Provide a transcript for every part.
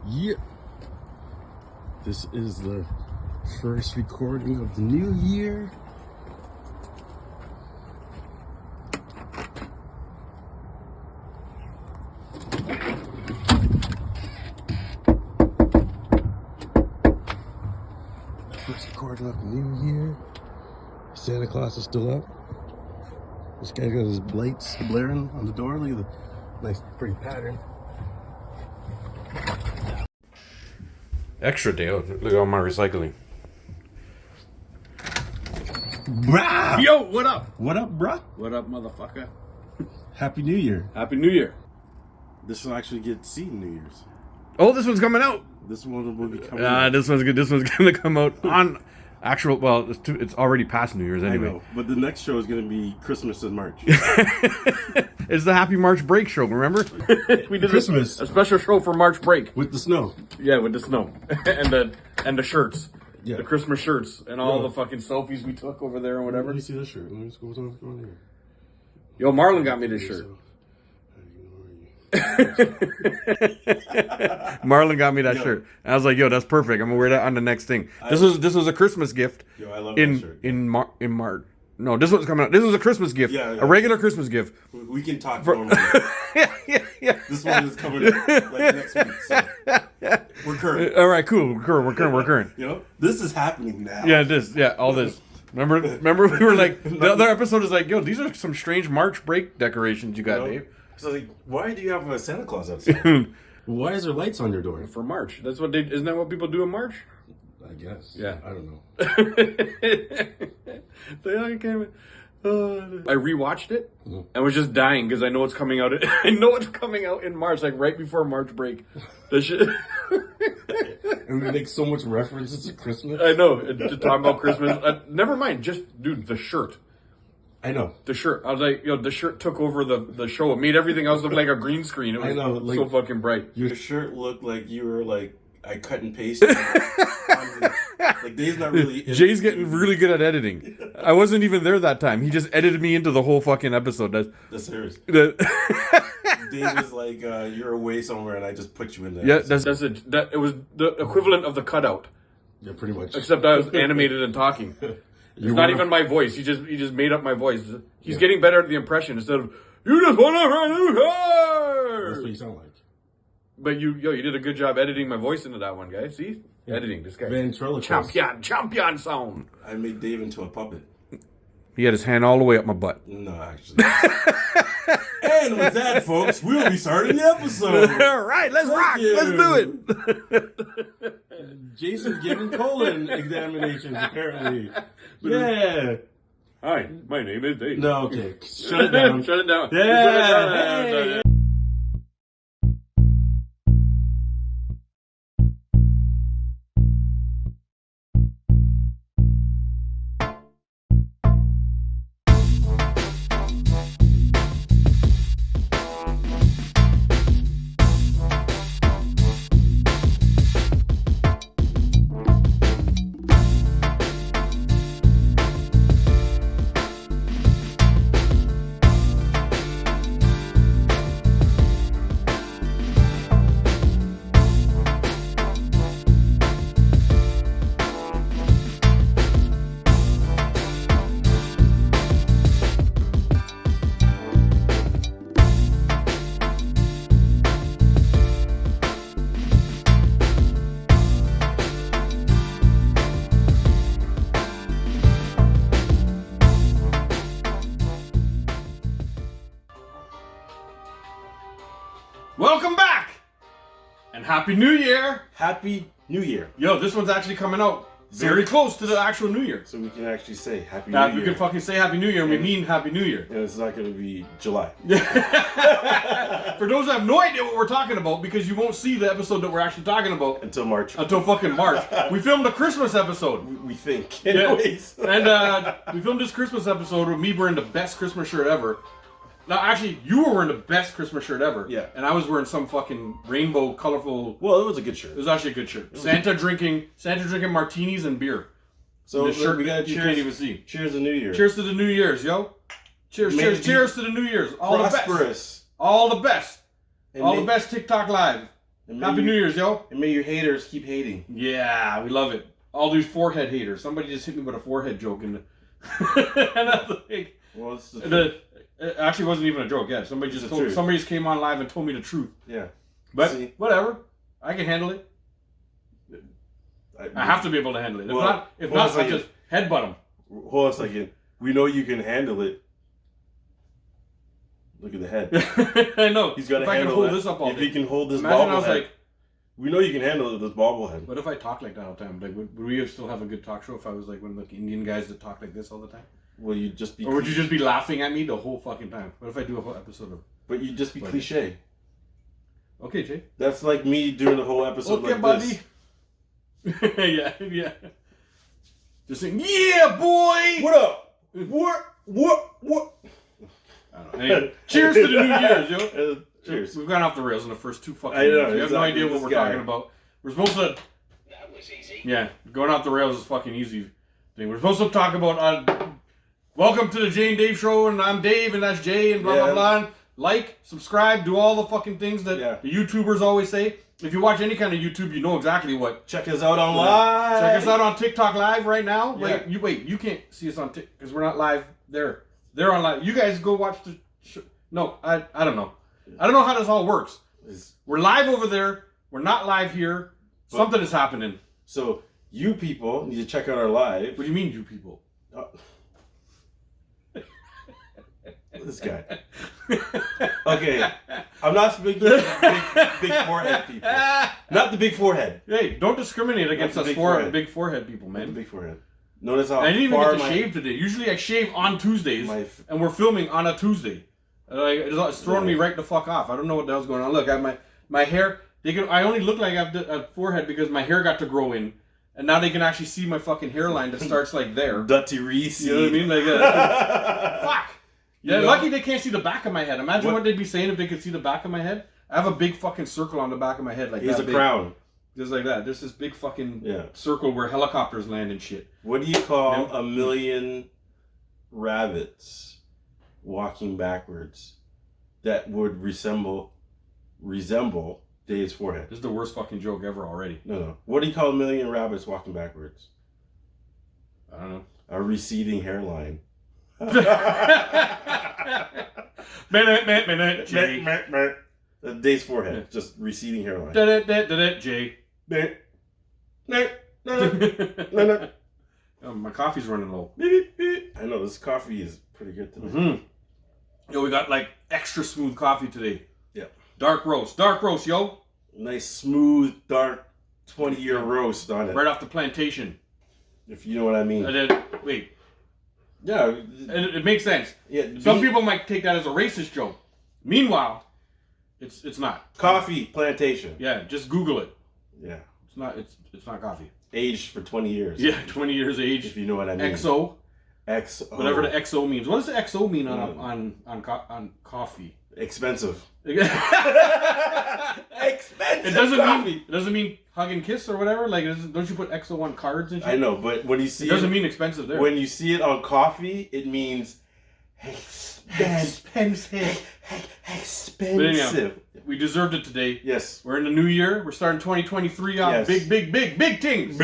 Yeah. This is the first recording of the new year. First recording of the new year. Santa Claus is still up. This guy got his lights blaring on the door. Look at the nice, pretty pattern. Extra day. Look at all my recycling. Brah! Yo, what up? What up, bruh? What up, motherfucker? Happy New Year. Happy New Year. This will actually get seen New Year's. Oh, this one's coming out. This one will be coming out. This one's good. This one's gonna come out on actual. Well, it's already past New Year's I anyway. know, but the next show is going to be Christmas in March. It's the Happy March Break show. Remember? We did Christmas. a special show for March break. With the snow. Yeah, with the snow and the shirts, Yeah. the Christmas shirts, and all Yeah. the fucking selfies we took over there and whatever. Let me see this shirt. Let me just go on here. Yo, Marlon got me this shirt. Marlon got me that Yo. shirt. And I was like, "Yo, that's perfect. I'm gonna wear that on the next thing." This was a Christmas gift. Yo, I love that shirt. in March. No, this one's coming out. This was a Christmas gift. Yeah, yeah. A regular Christmas gift. We can talk normally. yeah. This one is coming like next week. So we're current. All right, cool. We're current. You know, this is happening now. Yeah, all this. Remember, we were like, the other episode is like, yo, these are some strange March break decorations you got, You know? Dave. So like, why do you have a Santa Claus outside? Why is there lights on your door? For March. That's what isn't that what people do in March? I guess. Yeah. I don't know. I rewatched it and was just dying because I know it's coming out. I know it's coming out in March, like right before March break. The shit. And we make so much references to Christmas. I know. To talk about Christmas. Never mind. Just dude, the shirt. I know. The shirt. I was like, yo, the shirt took over the show. It made everything else look like a green screen. It was I know, like- so fucking bright. Your shirt looked like you were like, I cut and pasted. Like Dave's not really. Jay's getting really good at editing. I wasn't even there that time. He just edited me into the whole fucking episode. That's serious. That Dave was like, you're away somewhere, and I just put you in there. yeah, It was the equivalent of the cutout, Yeah, pretty much. except I was animated and talking. It's not even my voice. He just made up my voice. He's getting better at the impression instead of you just want to run new That's what car. you sound like. But you did a good job editing my voice into that one, guy. See, editing this guy. Ventriloquist. Champion sound. I made Dave into a puppet. he had his hand all the way up my butt. No, actually. And with that, folks, we'll be starting the episode. All right, let's rock. you. Let's do it. Jason's giving colon examinations, apparently. Yeah. Hi, my name is Dave. No, okay. Shut it down. Shut it down. Yeah. Shut it down. Hey. Welcome back, and Happy New Year. Happy New Year. Yo, this one's actually coming out very close to the actual New Year. So we can actually say Happy Now, New we Year. can fucking say Happy New Year, and we mean Happy New Year. And it's not going to be July. For those who have no idea what we're talking about, because you won't see the episode that we're actually talking about Until March. until fucking March. We filmed a Christmas episode. We think. Yeah. Anyways. And we filmed this Christmas episode with me wearing the best Christmas shirt ever. Now, actually, you were wearing the best Christmas shirt ever. Yeah. And I was wearing some fucking rainbow, colorful. Well, it was a good shirt. It was actually a good shirt. Santa drinking martinis and beer. So The shirt we got you cheers. can't even see. Cheers to New Year. Cheers to the New Year's, yo. Cheers, May cheers, it be cheers to the New Year's. All the best. prosperous. All the best. And All may- the best TikTok live. Happy New Year's, yo. And may your haters keep hating. Yeah, we love it. All these forehead haters. Somebody just hit me with a forehead joke, and I was like, Well, it's it actually wasn't even a joke. Yeah, somebody just came on live and told me the truth. Yeah. But See? whatever, I can handle it. I have to be able to handle it. If not, I just headbutt him. Hold on a second. We know you can handle it. Look at the head. I know. He's got to if I can handle hold that. this up all If day. he can hold this Imagine I was bobblehead. like, We know you can handle it with this bobblehead. what if I talk like that all the time? Like, would we still have a good talk show if I was like one of the Indian guys that talk like this all the time? Will you just be? Or would you just be laughing at me the whole fucking time? What if I do a whole episode of? But you'd just be cliche. Okay, Jay. That's like me doing the whole episode Okay, like buddy. this. yeah. Just saying, yeah, boy. What up? What? I don't know. Anyway, cheers to the New Year's, yo. Cheers. We've gone off the rails in the first 2 fucking I know, minutes. We have no exactly. idea what This we're guy. talking about. We're supposed to. That was easy. Yeah, going off the rails is fucking easy thing. We're supposed to talk about. Welcome to the Jay and Dave show, and I'm Dave, and that's Jay, and blah blah blah. And like, subscribe, do all the fucking things that the YouTubers always say. If you watch any kind of YouTube, you know exactly what. Check us out on live. Check us out on TikTok live right now. Yeah. You can't see us on TikTok because we're not live there. They're on live. You guys go watch the show. No, I don't know. I don't know how this all works. We're live over there. We're not live here. Something is happening. So you people need to check out our live. What do you mean, you people? This guy. Okay, I'm not speaking to big forehead people. Not the big forehead. Hey, don't discriminate against Not us the big forehead. big forehead people, Not the man. big forehead. Notice how I didn't even far get to shave today. Usually I shave on Tuesdays, and we're filming on a Tuesday. It's throwing me right the fuck off. I don't know what the hell's going on. Look, I have my hair. I only look like I have a forehead because my hair got to grow in, and now they can actually see my fucking hairline that starts like there. Dutty Reese. You know what I mean? Like, fuck. Yeah, lucky they can't see the back of my head. Imagine what they'd be saying if they could see the back of my head. I have a big fucking circle on the back of my head, like He's that a big. crown. Just like that. There's this big fucking Yeah. circle where helicopters land and shit. What do you call a million rabbits walking backwards that would resemble Dave's forehead? This is the worst fucking joke ever already. No. What do you call a million rabbits walking backwards? I don't know. A receding hairline. Minute, Jay. Dave's forehead, just receding hairline. Jay. Oh, my coffee's running low. I know, this coffee is pretty good today. Mm-hmm. Yo, we got like extra smooth coffee today. Yeah. Dark roast, yo. Nice, smooth, dark, 20-year roast on it. Right off the plantation. If you know what I mean. Wait. Yeah. It makes sense. Yeah. Some people might take that as a racist joke. Meanwhile, it's not. Coffee plantation. Yeah, just Google it. Yeah. It's not coffee. Aged for 20 years. Yeah, 20 years age. If you know what I mean. XO. XO. Whatever the XO means. What does the XO mean on coffee? Expensive. It Expensive doesn't mean hug and kiss or whatever. Like, don't you put XO on cards and shit? I know, but when you see it doesn't mean expensive there. When you see it on coffee, it means expensive. But anyhow, we deserved it today. Yes. We're in the new year. We're starting 2023 on Yes. big things.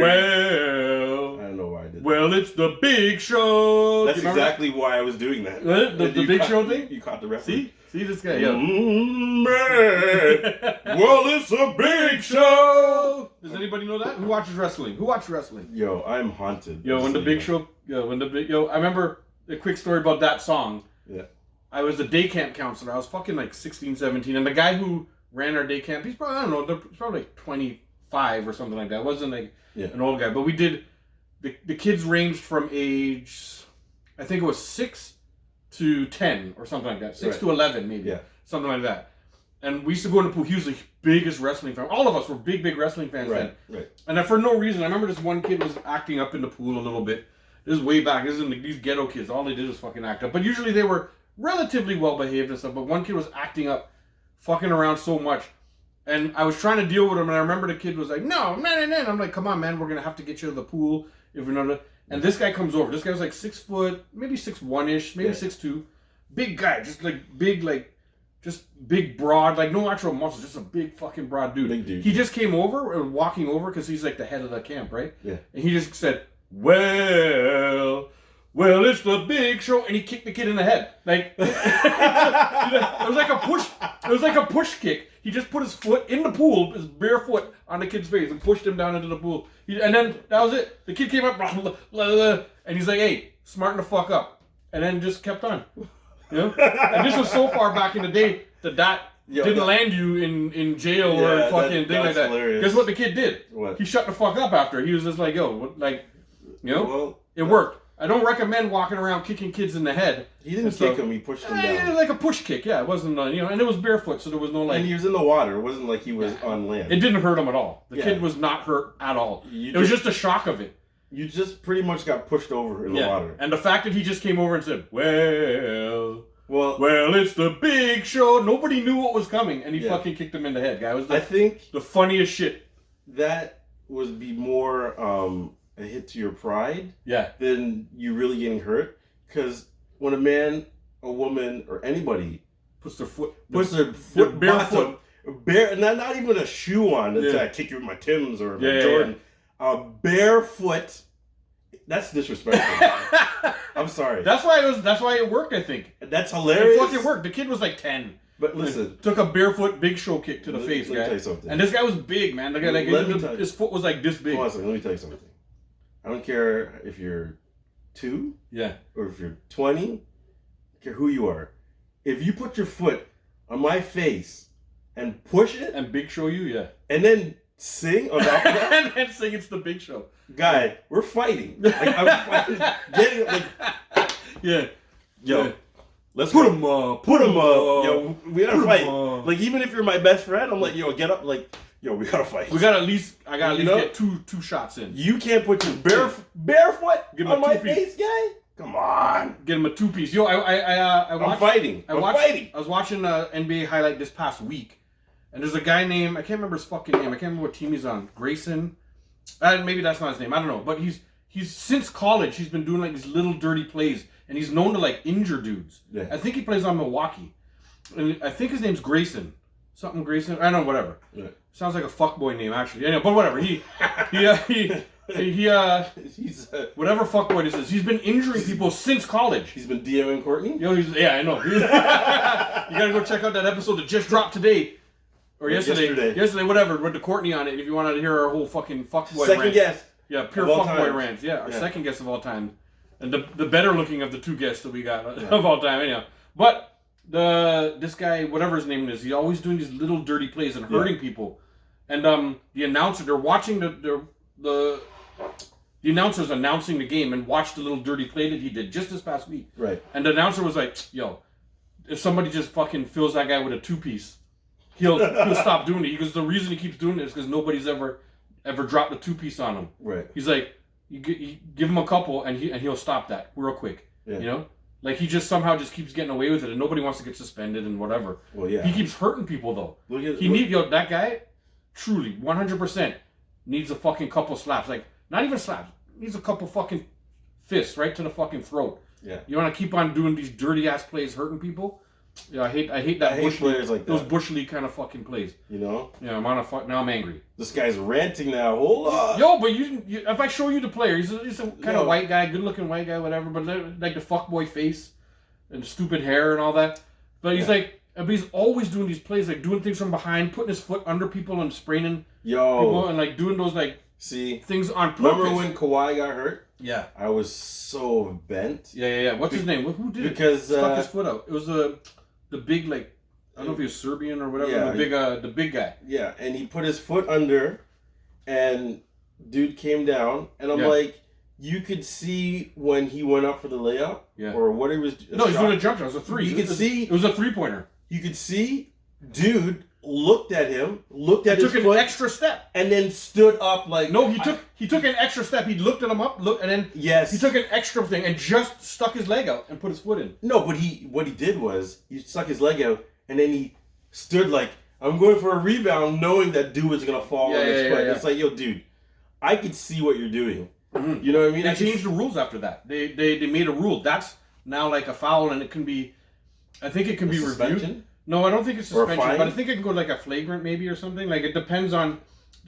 Well, I don't know why I did that. well, it's the big show. That's You remember exactly why I was doing that. that? The You big caught- show thing? You caught the reference. See this guy. Yo. Man. Well, it's a big show. Does anybody know that? Who watches wrestling? Who watches wrestling? Yo, I'm haunted. Yo, when the big show. I remember a quick story about that song. Yeah. I was a day camp counselor. I was fucking like 16, 17. And the guy who ran our day camp, he's probably, I don't know, he's probably like 25 or something like that. It wasn't like an old guy. But we did, the kids ranged from age, I think it was 6 to 10 or something like that. 6 to 11 maybe. Yeah. Something like that. And we used to go in the pool. He was the biggest wrestling fan. All of us were big wrestling fans then. Right. And for no reason, I remember this one kid was acting up in the pool a little bit. This is way back. This isn't these ghetto kids. All they did was fucking act up. But usually they were relatively well behaved and stuff. But one kid was acting up, fucking around so much. And I was trying to deal with him. And I remember the kid was like, no. I'm like, come on, man. We're going to have to get you to the pool. If we're not. And this guy comes over. This guy was like 6 foot, maybe 6'1"-ish, maybe 6'2". Big guy. Just like big, like just big, broad, like no actual muscles, just a big fucking broad dude. Big dude. He just came over, walking over, because he's like the head of the camp, right? Yeah. And he just said, well, it's the big show, and he kicked the kid in the head. Like, it was like a push. It was like a push kick. He just put his foot in the pool, his bare foot on the kid's face, and pushed him down into the pool. And then that was it. The kid came up, blah, blah, blah, blah, and he's like, "Hey, smarten the fuck up," and then just kept on. You know, and this was so far back in the day that didn't land you in jail or fucking thing like that. Hilarious. Guess what the kid did? What? He shut the fuck up after. He was just like, "Yo, what, like, you know, Well, it worked." I don't recommend walking around kicking kids in the head. He didn't kick him. He pushed him It down. was like a push kick. Yeah, it wasn't, and it was barefoot, so there was no like. And he was in the water. It wasn't like he was on land. It didn't hurt him at all. The Yeah. kid was not hurt at all. You It was just the shock of it. You just pretty much got pushed over in the water. And the fact that he just came over and said, well, Well, it's the big show. Nobody knew what was coming, and he Yeah. fucking kicked him in the head. Guy, it was I think the funniest shit. that would be more a hit to your pride Yeah. than you really getting hurt. Because when a man, a woman, or anybody Puts their foot. puts their foot barefoot. bare, not even a shoe on, that's Yeah. I kick you with my Timbs or my Yeah, yeah, Jordan. Barefoot, that's disrespectful. I'm sorry. That's why it worked. I think That's it hilarious. fucking worked. The kid was like 10. But listen, Took a barefoot big show kick to the face, let me guy. tell you something. And this guy was big, man. The guy, like, Let me tell you. his foot was like this big. hold on a second, let me tell you something. I don't care if you're 2 Yeah. or if you're 20, I don't care who you are. If you put your foot on my face and push it And Big Show you, yeah. and then sing on top of that, And then sing It's the Big Show. guy, we're fighting. Like, I'm fighting, getting like, Yeah. yo, Yeah. let's Put go. him up. Put him up. Yo, we gotta Put 'em fight. up. Like, even if you're my best friend, I'm like, yo, get up. Like, yo, we gotta fight. I gotta at least You know? get two shots in. You can't put your barefoot Give him on a my two-piece. face, guy. Come on. Get him a 2-piece. Yo, I I'm watched. fighting. I I'm watched. fighting. I was watching NBA highlight this past week, and there's a guy named, I can't remember his fucking name. I can't remember what team he's on. Grayson. Maybe that's not his name. I don't know. But he's since college. He's been doing like these little dirty plays, and he's known to like injure dudes. Yeah. I think he plays on Milwaukee, and I think his name's Grayson. Something Grayson. I don't know. Whatever. Yeah. Sounds like a fuckboy name actually. Anyway, but whatever. He He's whatever fuckboy this is. He's been injuring people since college. he's been DMing Courtney. Yo, yeah, I know. You gotta go check out that episode that just dropped today. Or yesterday. Yesterday, whatever, with the Courtney on it. If you wanted to hear our whole fucking fuckboy Second rant. guess. Yeah, pure of all fuckboy times. rants. Yeah, our Yeah. second guest of all time. And the better looking of the two guests that we got of all time, anyhow. But this guy, whatever his name is, he's always doing these little dirty plays and hurting people. And the announcer, they're watching the announcer's announcing the game and watched the little dirty play that he did just this past week. Right. And the announcer was like, yo, if somebody just fucking fills that guy with a 2-piece, he'll stop doing it. Because the reason he keeps doing it is because nobody's ever dropped a 2-piece on him. Right. He's like, you give him a couple and he'll stop that real quick. Yeah. You know? Like he just somehow just keeps getting away with it and nobody wants to get suspended and whatever. Well, yeah. He keeps hurting people though. Look at That guy, truly, 100% needs a fucking couple slaps. Like, not even slaps. Needs a couple fucking fists right to the fucking throat. Yeah. You want to keep on doing these dirty ass plays, hurting people? Yeah, I hate that. I hate players like those that. bush league kind of fucking plays. You know. Yeah, now I'm angry. This guy's ranting now. Hold on. Yo, but if I show you the player, he's a kind of Yo. white guy, good looking white guy, whatever. But like the fuckboy face and stupid hair and all that. But he's but he's always doing these plays, like doing things from behind, putting his foot under people and spraining people, and like doing those like things on purpose. Remember when Kawhi got hurt? Yeah. I was so bent. Yeah. What's his name? Who did because, it? Stuck his foot out. It was the big, like, I don't know if he was Serbian or whatever. Yeah, the big guy. Yeah, and he put his foot under, and dude came down, and I'm like, you could see when he went up for the layup, or what he was. No, he's doing a jump shot. It was a 3. You could see it was a 3-pointer. You could see, dude looked at him, looked at his took foot, an extra step, and then stood up like. No, he took an extra step. He looked at him up, and then he took an extra thing and just stuck his leg out and put his foot in. No, but what he did was he stuck his leg out, and then he stood like, I'm going for a rebound, knowing that dude was gonna fall on his foot. It's like, yo, dude, I could see what you're doing. Mm-hmm. You know what I mean? They changed the rules after that. They made a rule. That's now like a foul, and it can be. I think it can be reviewed. No, I don't think it's Or a suspension, fine? but I think it can go like a flagrant maybe or something. Like it depends on.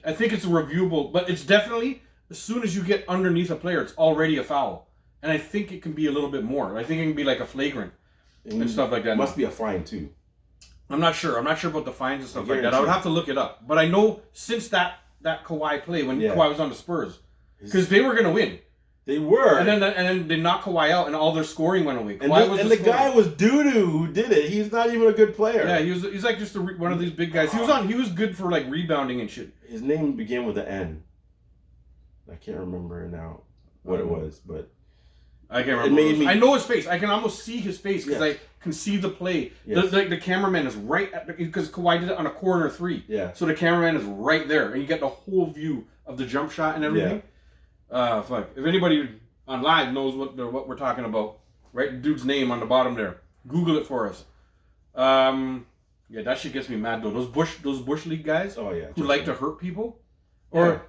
I think it's reviewable, but it's definitely as soon as you get underneath a player, it's already a foul. And I think it can be a little bit more. I think it can be like a flagrant and stuff like that. It must be a fine too. I'm not sure. I'm not sure about the fines and stuff like that. I would have to look it up. But I know since that Kawhi play when Kawhi was on the Spurs, because they were going to win. They were. And then they knocked Kawhi out and all their scoring went away. And the guy was doo-doo who did it. He's not even a good player. Yeah, he's like just one of these big guys. He was good for like rebounding and shit. His name began with an N. I can't remember now what it was, but I can't remember. I know his face. I can almost see his face because I can see the play. Yes. The cameraman is right at because Kawhi did it on a corner 3. Yeah. So the cameraman is right there, and you get the whole view of the jump shot and everything. Fuck. If anybody on live knows what we're talking about, write the dude's name on the bottom there. Google it for us. Yeah, that shit gets me mad though. Those Bush League guys. Oh yeah. Who like to hurt people, or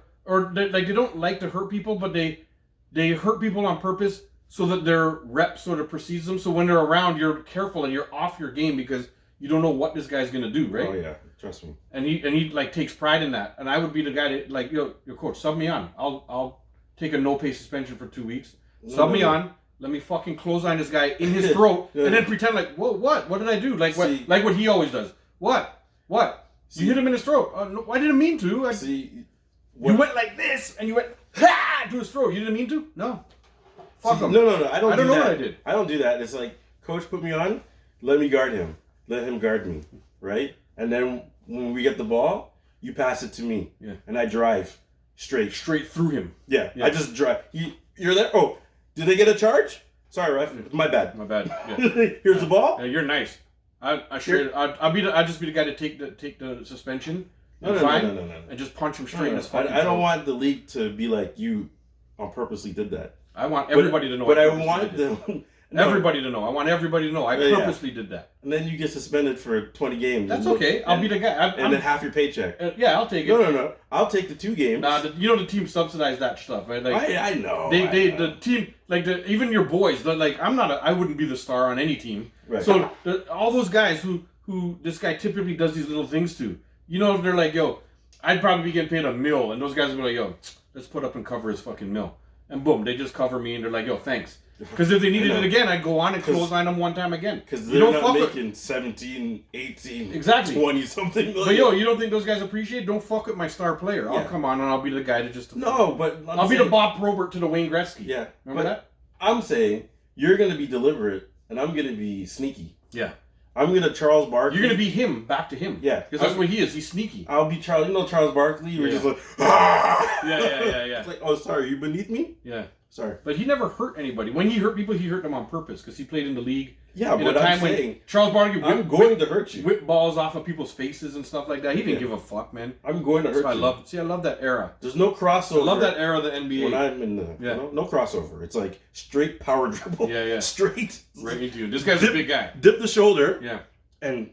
they don't like to hurt people, but they hurt people on purpose so that their rep sort of precedes them. So when they're around, you're careful and you're off your game because you don't know what this guy's gonna do, right? Oh yeah, trust me. And he like takes pride in that. And I would be the guy that like, yo, your coach, sub me on. I'll take a no pay suspension for 2 weeks. Sub me on. Let me fucking clothesline this guy in his throat and then pretend like, whoa, what? What did I do? Like what he always does. What? You hit him in his throat. No, I didn't mean to. You went like this and you went ha to his throat. You didn't mean to? No. Fuck him. No. I don't know what I did. I don't do that. It's like, coach put me on, let me guard him. Let him guard me. Right? And then when we get the ball, you pass it to me. Yeah. And I drive straight through him. Yeah. I just drive. You're there. Oh, did they get a charge? Sorry, ref. My bad. Yeah. Here's the ball. Yeah, you're nice. I'd just be the guy to take the suspension. No. And just punch him straight in his fucking I don't want the league to be like, you on purposely did that. I want everybody to know. But I want them. Everybody to know. I want everybody to know. I purposely did that. And then you get suspended for 20 games. That's okay. I'll be the guy. And then half your paycheck. Yeah, I'll take it. No. I'll take the 2 games. The team subsidized that stuff, right? Like, I know. The team, like even your boys. Like I wouldn't be the star on any team. Right. So all those guys who this guy typically does these little things to, if they're like, yo, I'd probably be getting paid $1 million, and those guys would be like, yo, let's put up and cover his fucking $1 million. And boom, they just cover me, and they're like, yo, thanks. Because if they needed it again, I'd go on and clothesline them one time again. Because they're not making 17, 18, exactly 20 something million. But yo, you don't think those guys appreciate it? Don't fuck with my star player. I'll come on and I'll be the guy to just... No, but... I'll be the Bob Probert to the Wayne Gretzky. Yeah. Remember that? I'm saying, you're going to be deliberate, and I'm going to be sneaky. Yeah. I'm going to Charles Barkley. You're going to be him, back to him. Yeah. Because that's what he is. He's sneaky. I'll be Charles... Charles Barkley? You were just like... Ah! Yeah. It's like, oh, sorry, you beneath me? Yeah. Sorry. But he never hurt anybody. When he hurt people, he hurt them on purpose because he played in the league. Yeah, but I'm saying... Charles Barkley I'm going to hurt you. Whip balls off of people's faces and stuff like that. He didn't give a fuck, man. I'm going to hurt you. I love that era. There's no crossover. I love that era of the NBA. When I'm in the... no crossover. It's like straight power dribble. Yeah. Straight. Right into you. This guy's a big guy. Dip the shoulder. Yeah. And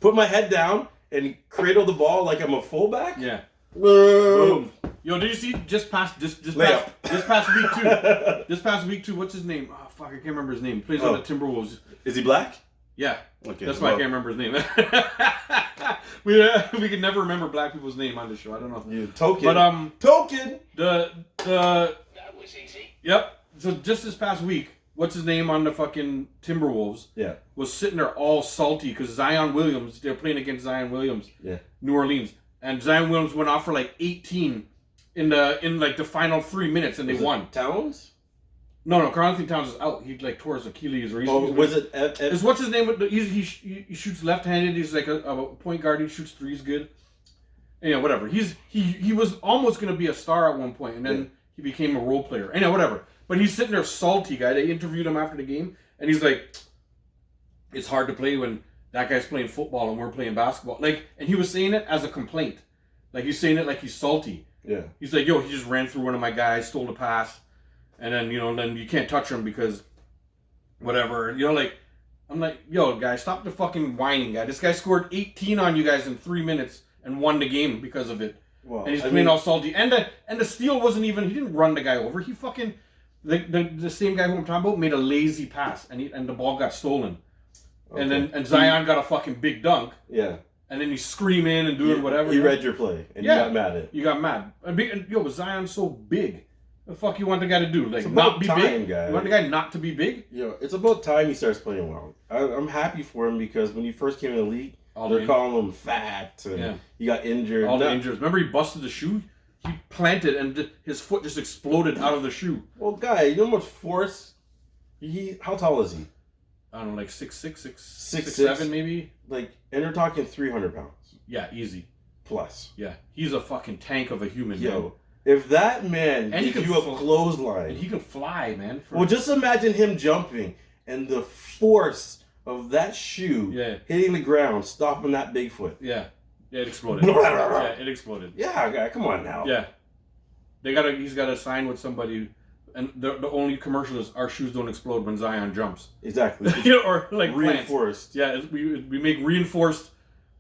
put my head down and cradle the ball like I'm a fullback. Yeah. Boom. Yo, did you see just past week 2? This past week 2, what's his name? Oh fuck, I can't remember his name. He plays on the Timberwolves. Is he black? Yeah. Okay. That's why I can't remember his name. we can never remember black people's name on this show. I don't know. Yeah, Token. But Token. The that was easy. Yep. So just this past week, what's his name on the fucking Timberwolves? Yeah. Was sitting there all salty because Zion Williams. They're playing against Zion Williams. Yeah. New Orleans. And Zion Williams went off for like 18 in the final 3 minutes, and they won. Towns? No, Karl Anthony Towns is out. He like tore his Achilles. Or was it? Is what's his name? He shoots left-handed. He's like a point guard. He shoots threes good. And, whatever. He was almost gonna be a star at one point, and then he became a role player. And whatever. But he's sitting there salty, guy. They interviewed him after the game, and he's like, "It's hard to play when that guy's playing football and we're playing basketball." Like, and he was saying it as a complaint. Like, he's saying it like he's salty. Yeah. He's like, yo, he just ran through one of my guys, stole the pass, and then, then you can't touch him because whatever. I'm like, yo, guys, stop the fucking whining, guy. This guy scored 18 on you guys in 3 minutes and won the game because of it. Well, and he's playing all salty. And the steal wasn't even, he didn't run the guy over. He fucking, the same guy who I'm talking about made a lazy pass, and the ball got stolen. Okay. And Zion got a fucking big dunk. Yeah. And then he's screaming and doing whatever. He read your play, and you got mad at it. You got mad. But Zion's so big. The fuck you want the guy to do? Like, it's not be time, big? Guy. You want the guy not to be big? It's about time he starts playing well. I'm happy for him because when he first came in the league, they're calling him fat, and he got injured. All the injuries. Remember he busted the shoe? He planted, and his foot just exploded out of the shoe. Well, guy, you know how much force? How tall is he? I don't know, like 6'6", 6'6", 6'7", maybe. Like, and they're talking 300 pounds. Yeah, easy. Plus. Yeah, he's a fucking tank of a human. Yo, man. if that man and gives you a clothesline, and he can fly, man. Well, just imagine him jumping and the force of that shoe hitting the ground, stopping that Bigfoot. Yeah, it exploded. Yeah, it exploded. Yeah, guy, come on now. Yeah, he's got to sign with somebody. And the only commercial is our shoes don't explode when Zion jumps. Exactly. Or like reinforced. Plants. Yeah, we make reinforced.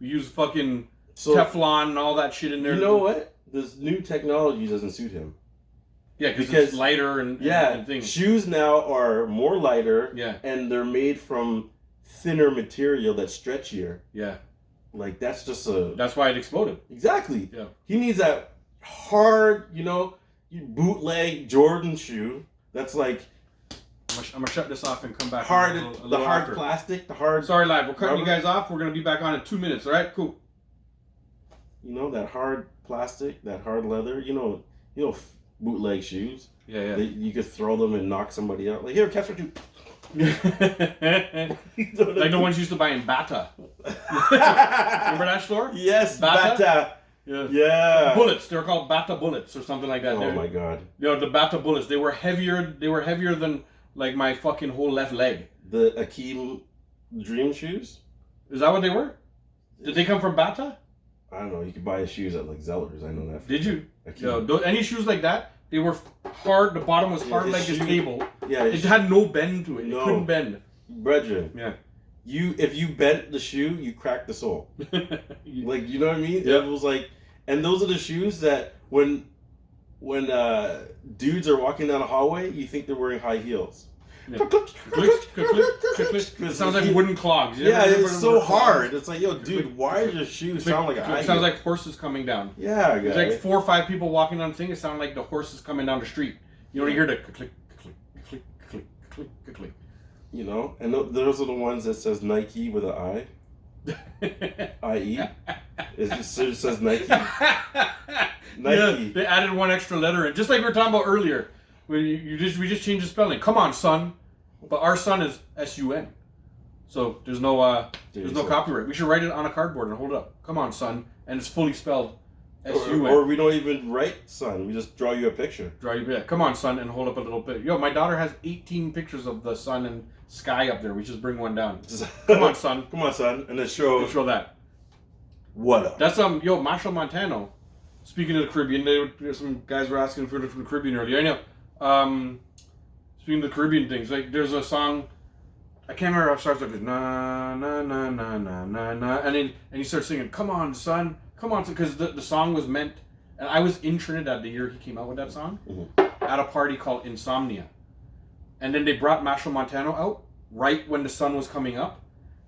We use fucking Teflon and all that shit in there. You know what? This new technology doesn't suit him. Yeah, because it's lighter and things. Shoes now are more lighter. Yeah. And they're made from thinner material that's stretchier. Yeah. Like that's why it exploded. Exactly. Yeah. He needs that hard, bootleg Jordan shoe that's like I'm gonna shut this off and come back. Hard, a little the hard after. plastic, the hard. Sorry, live. We're cutting you guys off. We're gonna be back on in 2 minutes. All right, cool. That hard plastic, that hard leather. Bootleg shoes. Yeah. You could throw them and knock somebody out. Like here, catch what you. Like the ones you used to buy in Bata. Remember that store? Yes, Bata. Yeah. Bullets. They were called Bata bullets or something like that. Oh my god. The Bata bullets. They were heavier. They were heavier than like my fucking whole left leg. The Akeem Dream shoes. Is that what they were? Did they come from Bata? I don't know. You could buy his shoes at like Zellers. I know that. Did you? Any shoes like that? They were hard. The bottom was hard like this table. Yeah. It had no bend to it. It couldn't bend. Brethren. Yeah. If you bent the shoe, you cracked the sole. Like, you know what I mean? Yep. It was like, and those are the shoes that when dudes are walking down a hallway, you think they're wearing high heels. Yeah. It sounds like wooden clogs. It's so hard. It's like, yo, dude, why does your shoes sound like a high heel? It sounds like horses coming down. Yeah, guys. There's like 4 or 5 people walking down the thing. It sounds like the horses coming down the street. You don't hear the click, click, click, click, click, click. And those are the ones that says Nike with an I. I-E. It just says Nike. Nike. Yeah, they added 1 extra letter in. Just like we were talking about earlier. We just changed the spelling. Come on, son. But our son is S-U-N. So there's no copyright. We should write it on a cardboard and hold it up. Come on, son. And it's fully spelled S-U-N. Or we don't even write son. We just draw you a picture. Come on, son, and hold up a little bit. Yo, my daughter has 18 pictures of the sun and sky up there. We just bring one down. Come on, son. Come on, son. And then show that. What up? That's Marshall Montano. Speaking of the Caribbean, some guys were asking from the Caribbean earlier. I know. Speaking of the Caribbean things, like there's a song, I can't remember how it starts, like na na na na na na na, and he starts singing, "Come on, son, come on," because the song was meant, and I was in Trinidad the year he came out with that song, at a party called Insomnia, and then they brought Marshall Montano out right when the sun was coming up,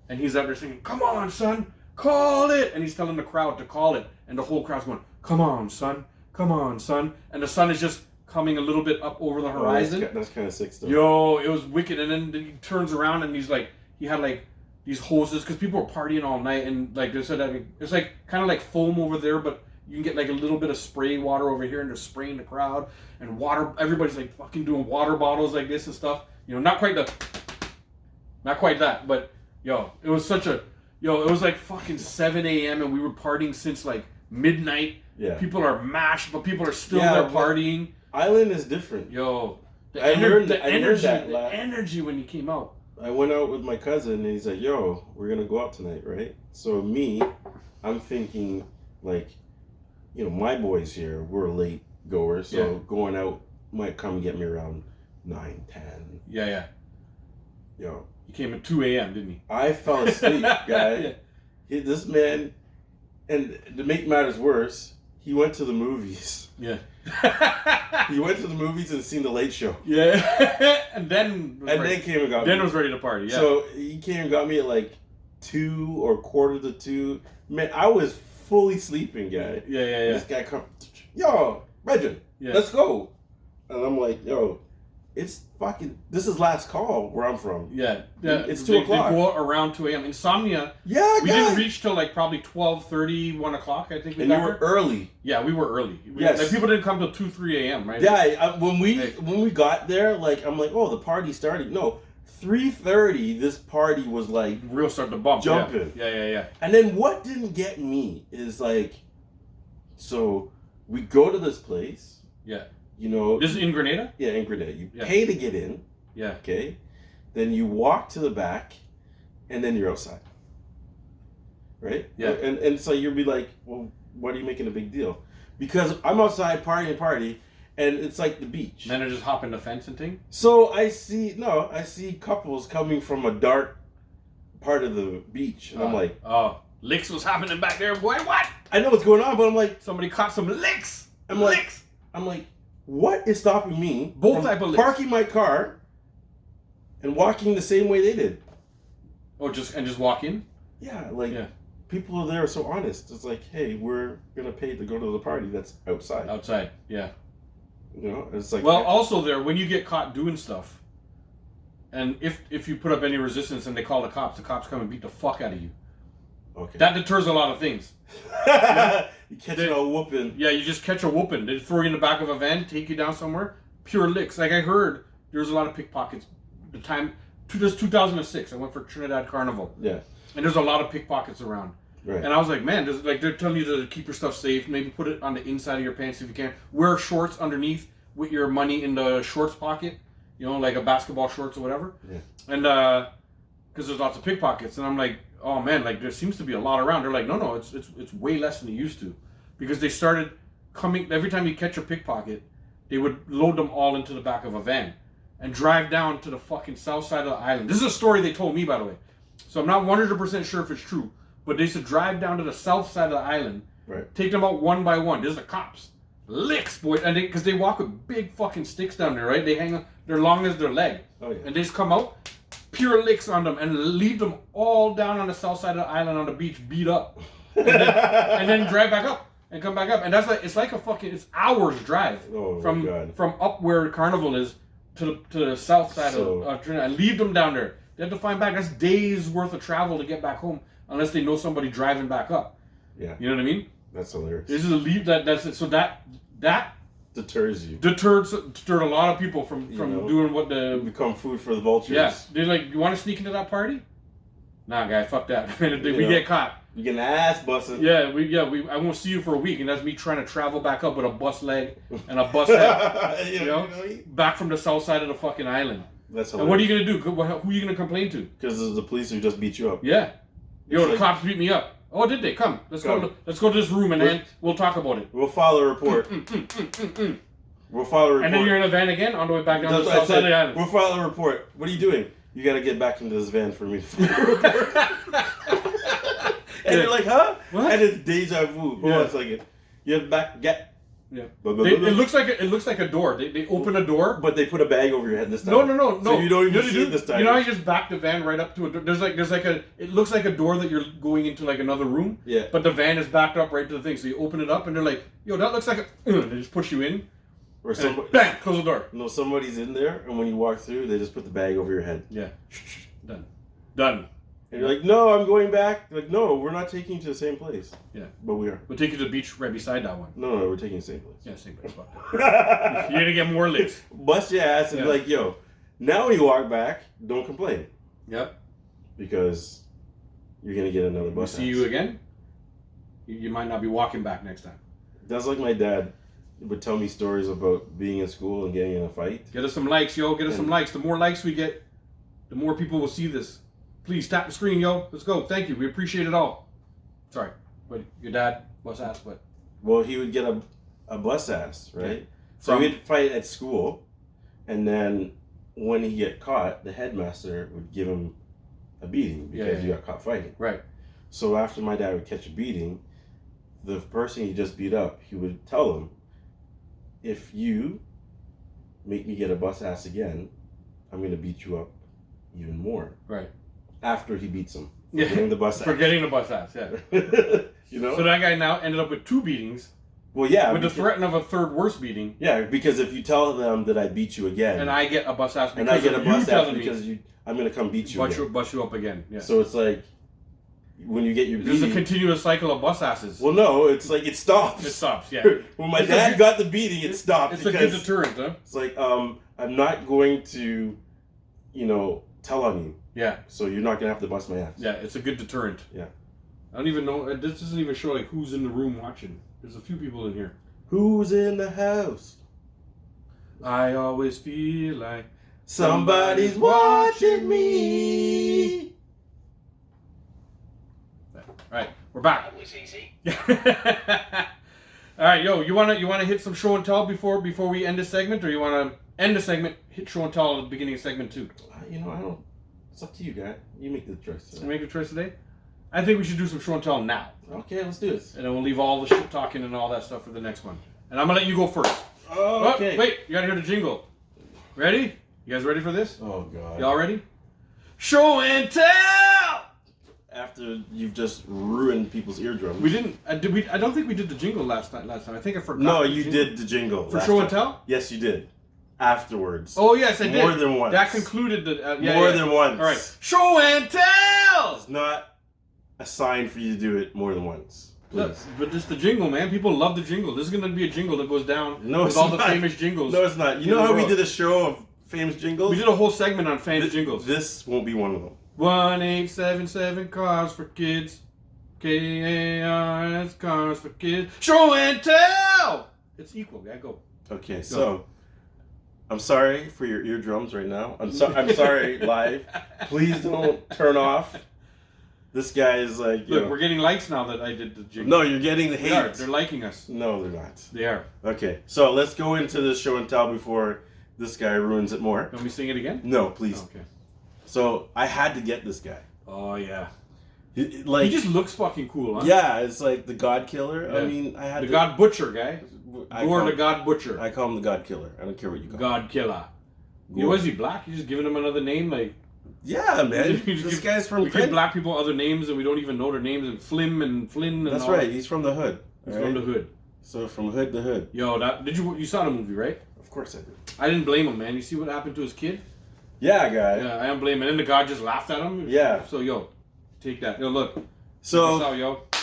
and he's out there singing, "Come on, son, call it," and he's telling the crowd to call it, and the whole crowd's going, "Come on, son, come on, son," and the sun is just coming a little bit up over the horizon. That's kind of sick stuff. Yo, it was wicked. And then he turns around and he had like these hoses because people were partying all night, and like they said, it's like kind of like foam over there, but you can get like a little bit of spray water over here, and they're spraying the crowd and water. Everybody's like fucking doing water bottles like this and stuff. Not quite that, but it was it was like fucking 7 a.m. and we were partying since like midnight. Yeah. People are mashed, but people are still there partying. Island is different. Yo, the energy when he came out. I went out with my cousin and he's like, "Yo, we're gonna go out tonight, right?" So I'm thinking like, my boys here, we're late goers, so going out might come get me around 9, 10. Yeah. Yo, he came at 2 a.m., didn't he? I fell asleep, guy. This man, and to make matters worse, he went to the movies. Yeah. He went to the movies and seen The Late Show. Yeah. and then came and got me. Then was ready to party, yeah. So he came and got me at like 2 or 1:45. Man, I was fully sleeping, guy. Yeah. This guy come, yo, Regin, let's go. And I'm like, yo, it's fucking, this is last call where I'm from. Yeah. It's 2 o'clock. They go out around 2 a.m. Insomnia. Yeah, we didn't reach till like probably 12:30, 1 o'clock, I think we and got you were there. early. Yeah, we were early. Yes. Like, people didn't come till 2, 3 a.m., right? Yeah, when we got there, like, I'm like, oh, the party's starting. No, 3:30, this party was like real start to bump. jumping. Yeah. And then what didn't get me is like, so we go to this place. Yeah. You know, this is in Grenada? Yeah, in Grenada. You pay to get in. Yeah. Okay. Then you walk to the back, and then you're outside. Right? Yeah. And so you'll be like, well, what are you making a big deal? Because I'm outside party, and it's like the beach. And then I just hop in the fence and thing? So I see couples coming from a dark part of the beach. And I'm like, oh, licks was happening back there, boy. What? I know what's going on, but I'm like, somebody caught some licks. I'm like, what is stopping me both type of licks. Parking my car and walking the same way they did? Oh, just walk in? Yeah, people there are so honest. It's like, hey, we're gonna pay to go to the party that's outside. Outside, yeah. You know, it's like. Well, also there, when you get caught doing stuff, and if you put up any resistance and they call the cops come and beat the fuck out of you. Okay. That deters a lot of things. You catch a whooping. Yeah, you just catch a whooping. They throw you in the back of a van, take you down somewhere. Pure licks. Like I heard, there was a lot of pickpockets. The time, this 2006, I went for Trinidad Carnival. Yeah. And there's a lot of pickpockets around. Right. And I was like, man, they're telling you to keep your stuff safe. Maybe put it on the inside of your pants if you can. Wear shorts underneath with your money in the shorts pocket. You know, like a basketball shorts or whatever. Yeah. And because there's lots of pickpockets, and I'm like, oh man, like there seems to be a lot around. They're like, no, it's way less than it used to, because they started coming every time you catch a pickpocket, they would load them all into the back of a van and drive down to the fucking south side of the island. This is a story they told me, by the way, so I'm not 100% sure if it's true, but they used to drive down to the south side of the island, right, take them out one by one. This is the cops, licks, boy, and because they walk with big fucking sticks down there, right? They hang, they're long as their leg, and they just come out. Pure licks on them and leave them all down on the south side of the island on the beach, beat up, and then drive back up and come back up. And that's like it's hours drive from up where Carnival is to the south side of Trinidad, and leave them down there. They have to find back. That's days worth of travel to get back home, unless they know somebody driving back up. Yeah, you know what I mean. That's hilarious. This is a leave that's it. So that deters you. Deterred a lot of people from doing what the become food for the vultures. Yeah, they're like, you want to sneak into that party? Nah, guy, fuck that. We get caught. You get an ass busting. Yeah, I won't see you for a week, and that's me trying to travel back up with a bus leg and a bus head. you know, back from the south side of the fucking island. That's hilarious. And what are you gonna do? Who are you gonna complain to? Because it's the police who just beat you up. Yeah. The cops beat me up. Oh, did they? Come. Let's go to this room and then we'll talk about it. We'll file a report. We'll file a report. And then you're in a van again on the way back down to the south side of the island. We'll file a report. What are you doing? You got to get back into this van for me to file a report. And you're like, huh? What? And it's deja vu. Hold on a second. You have back, get. Yeah. It looks like a door. They open a door, but they put a bag over your head this time. No. So you don't even see it this time. You know how you just back the van right up to a door? There's like a. It looks like a door that you're going into like another room. Yeah. But the van is backed up right to the thing, so you open it up and they're like, yo, that looks like a. They just push you in. Or somebody, bang, close the door. No, somebody's in there, and when you walk through, they just put the bag over your head. Yeah. Done. And you're like, no, I'm going back. Like, no, we're not taking you to the same place. Yeah. But we are. We'll take you to the beach right beside that one. No, we're taking the same place. Yeah, same place. Fuck that. You're going to get more licks. Bust your ass and be like, yo, now when you walk back, don't complain. Yep. Because you're going to get another bus. See you again, you might not be walking back next time. That's like my dad would tell me stories about being in school and getting in a fight. Get us some likes, yo. Get us some likes. The more likes we get, the more people will see this. Please tap the screen, yo. Let's go. Thank you. We appreciate it all. Sorry, but your dad bus ass, but well, he would get a bus ass, right? So he'd fight at school, and then when he get caught, the headmaster would give him a beating because he got caught fighting. Right. So after my dad would catch a beating, the person he just beat up, he would tell him, if you make me get a bus ass again, I'm gonna beat you up even more. Right. After he beats him. Yeah. Getting the bus ass. For getting the bus ass, yeah. You know? So that guy now ended up with 2 beatings. Well, yeah. With the threat of a third worse beating. Yeah, because if you tell them that I beat you again. And I get a bus ass because and I get a bus ass because I'm gonna come beat you again. Bust you up again. Yeah. So it's like, when you get your beating. This is a continuous cycle of bus asses. Well, no, it's like it stops. It stops, yeah. When my dad got the beating, it stopped. It's a good deterrent, huh? It's like, I'm not going to, tell on you. Yeah. So you're not gonna have to bust my ass. Yeah, it's a good deterrent. Yeah. I don't even know. This doesn't even show like who's in the room watching. There's a few people in here. Who's in the house? I always feel like somebody's watching me. All right, we're back. That was easy. All right, yo, you wanna hit some show and tell before we end the segment, or you wanna end the segment, hit show and tell at the beginning of segment 2? I don't. It's up to you, guy. You make the choice. You make a choice today. I think we should do some show and tell now, Okay, let's do this. and then we'll leave all the shit talking and all that stuff for the next one. And I'm gonna let you go first. Oh, okay. Oh, wait, you gotta hear the jingle. Ready? You guys ready for this? Oh god. Y'all ready? Show and tell. After you've just ruined people's eardrums. We didn't. Did we? I don't think we did the jingle last time. I think I forgot. No, the you jingle. did the jingle For last show and time. tell. Yes, you did. Afterwards. Oh yes, I did. More than once. That concluded the. More than once. All right. Show and tell. It's not a sign for you to do it more than once. Look, Please. but this the jingle, man. People love the jingle. This is gonna be a jingle that goes down No, with it's all the not. famous jingles. No, it's not. You in know the how we world. did a show of famous jingles? We did a whole segment on famous jingles. This won't be one of them. 1877 cars for kids. KARS cars for kids. Show and tell. It's equal. Yeah, go. Okay, so I'm sorry for your eardrums right now. I'm sorry live. Please don't turn off. This guy is like, Look, we're getting likes now that I did the jingle. no, you're getting the They are. hate. They're liking us. No, they're not. They are. Okay, so let's go into the show and tell before this guy ruins it more. Can we sing it again? No, please. Okay. So I had to get this guy. Oh yeah. He just looks fucking cool, huh? yeah, it's like the God Killer. Yeah. I mean, I had The to, God Butcher guy. I Gore call, the God Butcher. I call him the God Killer. I don't care what you call him. God Killer. Gore. Was he black? You just giving him another name? Like Yeah, man. You just This give- guy's from we give black people other names and we don't even know their names, and Flynn and Flynn and That's all. right. He's from the hood. He's all from the right? hood. So from hood to hood. Yo, you saw the movie, right? Of course I did. I didn't blame him, man. You see what happened to his kid? Yeah, guy. Yeah, I don't blame him. And then the God just laughed at him. Yeah. So yo, take that. Yo, look. Check So this out, yo. From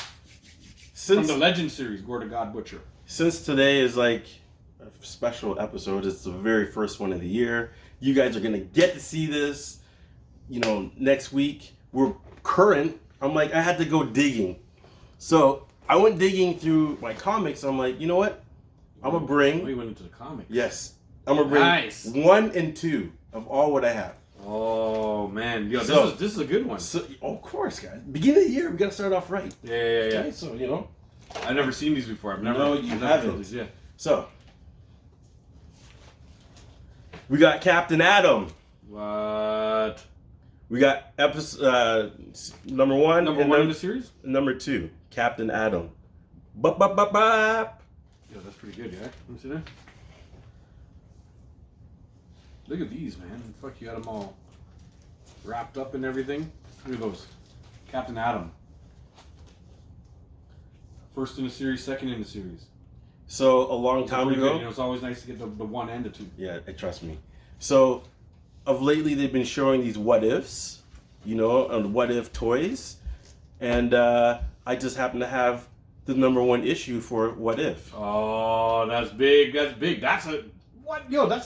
since the Legend series, Gore the God Butcher. since today is like a special episode, it's the very first one of the year. You guys are gonna get to see this. Next week we're current. I'm like, I had to go digging, so I went digging through my comics. I'm like, you know what? I'm gonna Oh, bring. you went into the comics. Yes, I'm gonna bring Nice. 1 and 2 of all what I have. Oh man, yo, So- this is a good one. So, of course, guys. Beginning of the year, we gotta start off right. Yeah. Okay, so I've never seen these before. I've never. No, I've you never haven't. felt these, yeah. So we got Captain Atom. What? We got episode number 1 Number and one in the series? number 2, Captain Atom. Bop, bop, bop, bop. Yeah, that's pretty good, yeah. Let me see that. Look at these, man. Fuck, you got them all wrapped up and everything. Look at those. Captain Atom. First in the series, second in the series. So a long It's time pretty ago. good. It's always nice to get the 1 and the 2. Yeah, trust me. So of lately, they've been showing these what ifs, and what if toys, and I just happen to have the number 1 issue for what if. Oh, that's big. That's big. That's a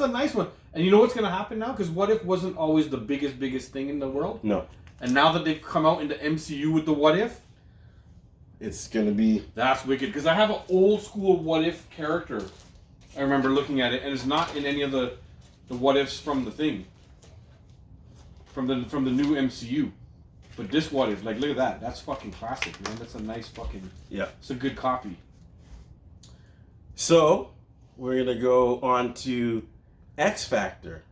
nice one. And you know what's gonna happen now? Because What If wasn't always the biggest thing in the world. No, And now that they've come out into MCU with the What If, it's gonna be. that's wicked. Because I have an old school What If character. I remember looking at it, and it's not in any of the What Ifs from the thing. From the new MCU. But this What If, like, look at that. That's fucking classic, man. That's a nice fucking. Yeah. It's a good copy. So we're gonna go on to X Factor.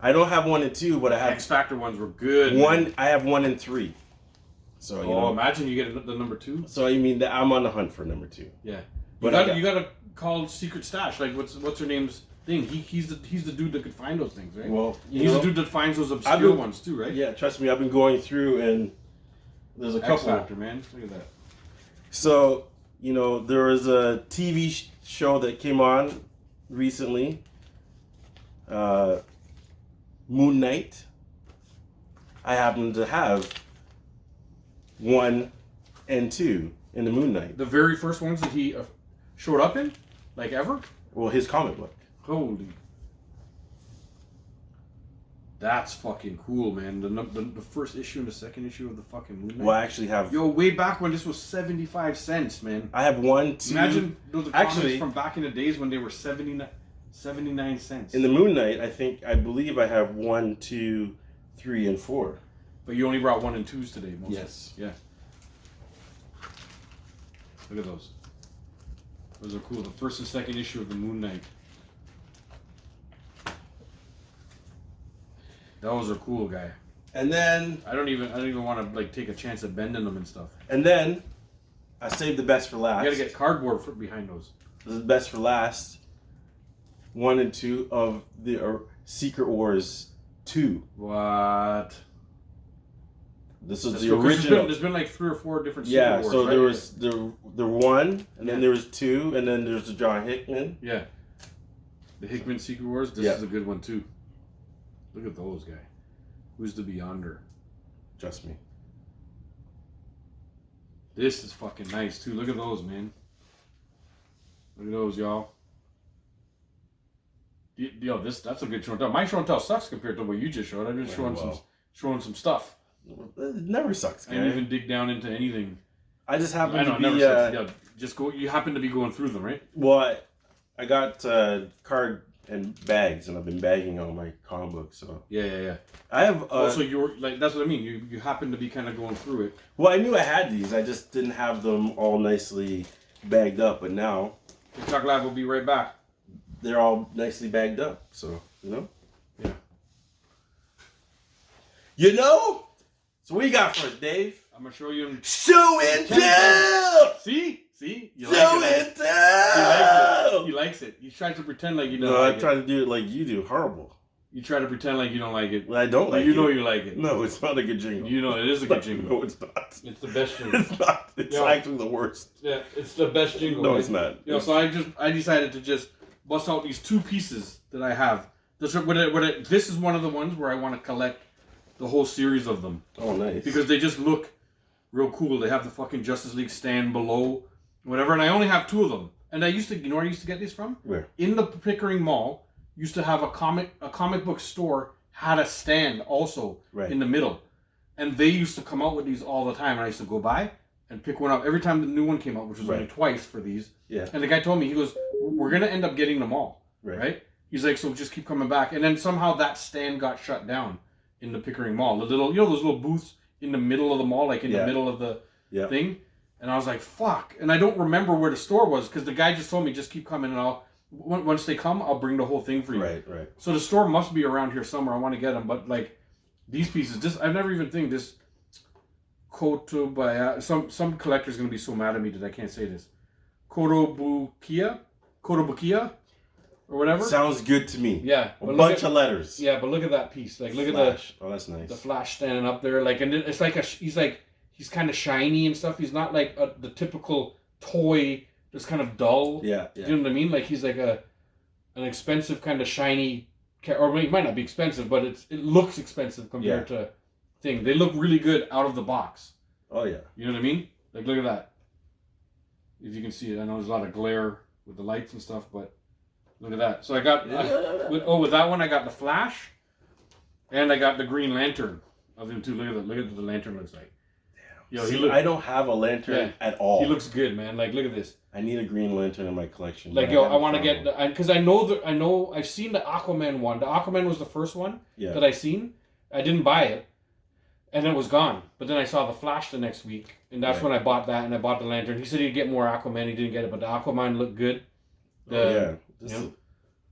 I don't have 1 and 2, but I have X Factor ones were good. 1. I have 1 and 3. So Oh, imagine you get the number 2. So you mean that I'm on the hunt for number 2. Yeah. You gotta call Secret Stash. Like what's her name's thing? He's the dude that could find those things, right? Well, he's the dude that finds those obscure ones too, right? Yeah, trust me, I've been going through and there's a couple. X Factor, man. Look at that. So, there was a TV show that came on recently, Moon Knight. I happen to have 1 and 2 in the Moon Knight. The very first ones that he showed up in, like ever. Well, his comic book. Holy. That's fucking cool, man. The first issue and the second issue of the fucking Moon Knight. Well, I actually have. Yo, way back when this was 75 cents, man. I have 1, 2. Imagine those comics from back in the days when they were 79 cents. In the Moon Knight, I believe I have 1, 2, 3, and 4. But you only brought 1 and 2s today, mostly. Yes. Yeah. Look at those. Those are cool. The first and second issue of the Moon Knight. Those are cool, guy. And then I don't even want to like take a chance at bending them and stuff. And then I saved the best for last. You gotta get cardboard behind those. This is the best for last. 1 and 2 of the Secret Wars 2. What? This is the original. There's been like 3 or 4 different Secret Wars, so right? there was the 1, and then there was 2, and then there's the John Hickman. Yeah. The Hickman Secret Wars. This is a good one too. Look at those, guy. Who's the Beyonder? Just me. This is fucking nice too. Look at those, man. Look at those, y'all. Yo, that's a good show and tell. My show and tell sucks compared to what you just showed. I'm just showing some stuff. It never sucks, guy. I didn't even dig down into anything. I just happen to be. Never sucks. Yeah, just go. You happen to be going through them, right? Well, I got card and bags, and I've been bagging all my comic books. So yeah. I have. So you're like, that's what I mean. You happen to be kind of going through it. Well, I knew I had these. I just didn't have them all nicely bagged up. But now, TikTok Live will be right back. They're all nicely bagged up. So Yeah. So what you got for us, Dave? I'm gonna show you. Show and tell. See, you Show like it. and tell. He likes it. He tries to pretend like you don't No, like I try to do it like you do. Horrible. You try to pretend like you don't like it. Well, I don't like it. You know you like it. No, it's not a good jingle. You know it is a good jingle. No, it's not. It's the best jingle. It's not. It's actually the worst. Yeah, it's the best jingle. No, right? it's not. So I decided to just bust out these 2 pieces that I have. This is one of the ones where I want to collect the whole series of them. Oh, nice. Because they just look real cool. They have the fucking Justice League stand below, whatever. And I only have 2 of them. And I used to, where I used to get these from? Where? In the Pickering Mall, used to have a comic book store had a stand also in the middle. And they used to come out with these all the time. And I used to go by and pick one up every time the new one came out, which was only twice for these. Yeah. And the guy told me, he goes, we're going to end up getting them all. Right? He's like, so just keep coming back. And then somehow that stand got shut down in the Pickering Mall. The little, those little booths in the middle of the mall, like in the middle of the thing. And I was like, fuck. And I don't remember where the store was because the guy just told me, just keep coming and once they come, I'll bring the whole thing for you. Right. So the store must be around here somewhere. I want to get them. But like these pieces, I've never even think this Kotobaya, some collector's going to be so mad at me that I can't say this. Kotobukiya, or whatever. Sounds good to me. Yeah. A bunch of letters. Yeah, but look at that piece. Like, look Flash. at Oh, that's nice. the Flash standing up there. Like, and it's like he's kind of shiny and stuff. He's not like the typical toy, just kind of dull. Yeah. You know what I mean? Like he's like an expensive kind of shiny, or it might not be expensive, but it looks expensive compared to thing. They look really good out of the box. Oh yeah. You know what I mean? Like, look at that. If you can see it, I know there's a lot of glare with the lights and stuff, but look at that. So I got, with that one, I got the Flash, and I got the Green Lantern of him too. Look at what the lantern looks like. Damn. I don't have a lantern at all. He looks good, man. Like, look at this. I need a Green Lantern in my collection. Like, I want to get, because I've seen the Aquaman one. The Aquaman was the first one that I seen. I didn't buy it. And it was gone. But then I saw the Flash the next week, and that's when I bought that, and I bought the Lantern. He said he'd get more Aquaman. He didn't get it, but the Aquaman looked good. And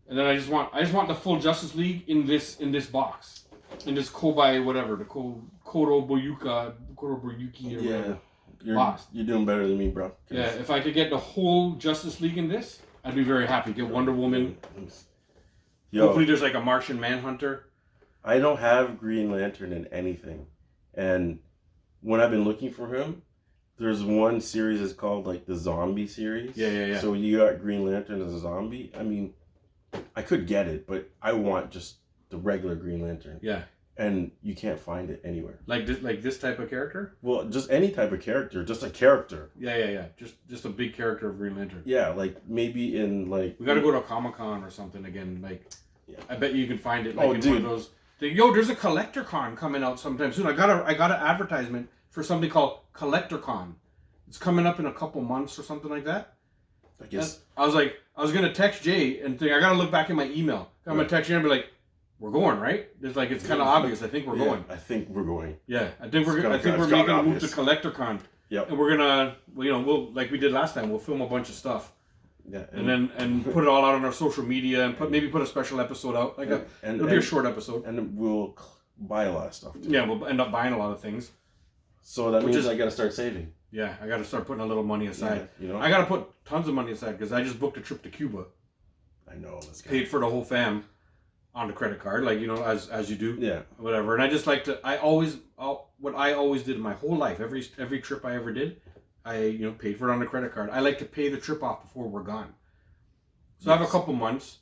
then I just want the full Justice League in this box, in this Kobai whatever, the Koroboyuki or whatever. lost. You're doing better than me, bro. Yeah, if I could get the whole Justice League in this, I'd be very happy. Get Wonder Woman. Hopefully there's like a Martian Manhunter. I don't have Green Lantern in anything. And when I've been looking for him, there's one series that's called like the Zombie series. Yeah. So you got Green Lantern as a zombie. I mean, I could get it, but I want just the regular Green Lantern. Yeah. And you can't find it anywhere. Like this type of character? Well, just any type of character, just a character. Yeah. Just a big character of Green Lantern. Yeah, like maybe in like we got to go to Comic-Con or something again. Like, yeah. I bet you can find it. Like one of those. There's a Collector Con coming out sometime soon. I got an advertisement for something called Collector Con. It's coming up in a couple months or something like that. I guess. And I was gonna text Jay and think I gotta look back in my email. I'm gonna text you and be like, "We're going, right?" It's kind of obvious. I think we're going. I think we're going. Yeah, I think we're making a move to Collector Con. Yep. And we're gonna, we'll like we did last time. We'll film a bunch of stuff. Yeah. And put it all out on our social media and maybe put a special episode out. It'll be a short episode. And we'll buy a lot of stuff too. Yeah, we'll end up buying a lot of things. So that means I gotta start saving. Yeah, I gotta start putting a little money aside. Yeah, I gotta put tons of money aside because I just booked a trip to Cuba. I know. Let's paid for the whole fam on the credit card, like as you do. Yeah. Whatever. And I just like to. What I always did my whole life. Every trip I ever did, I paid for it on the credit card. I like to pay the trip off before we're gone. So I have a couple months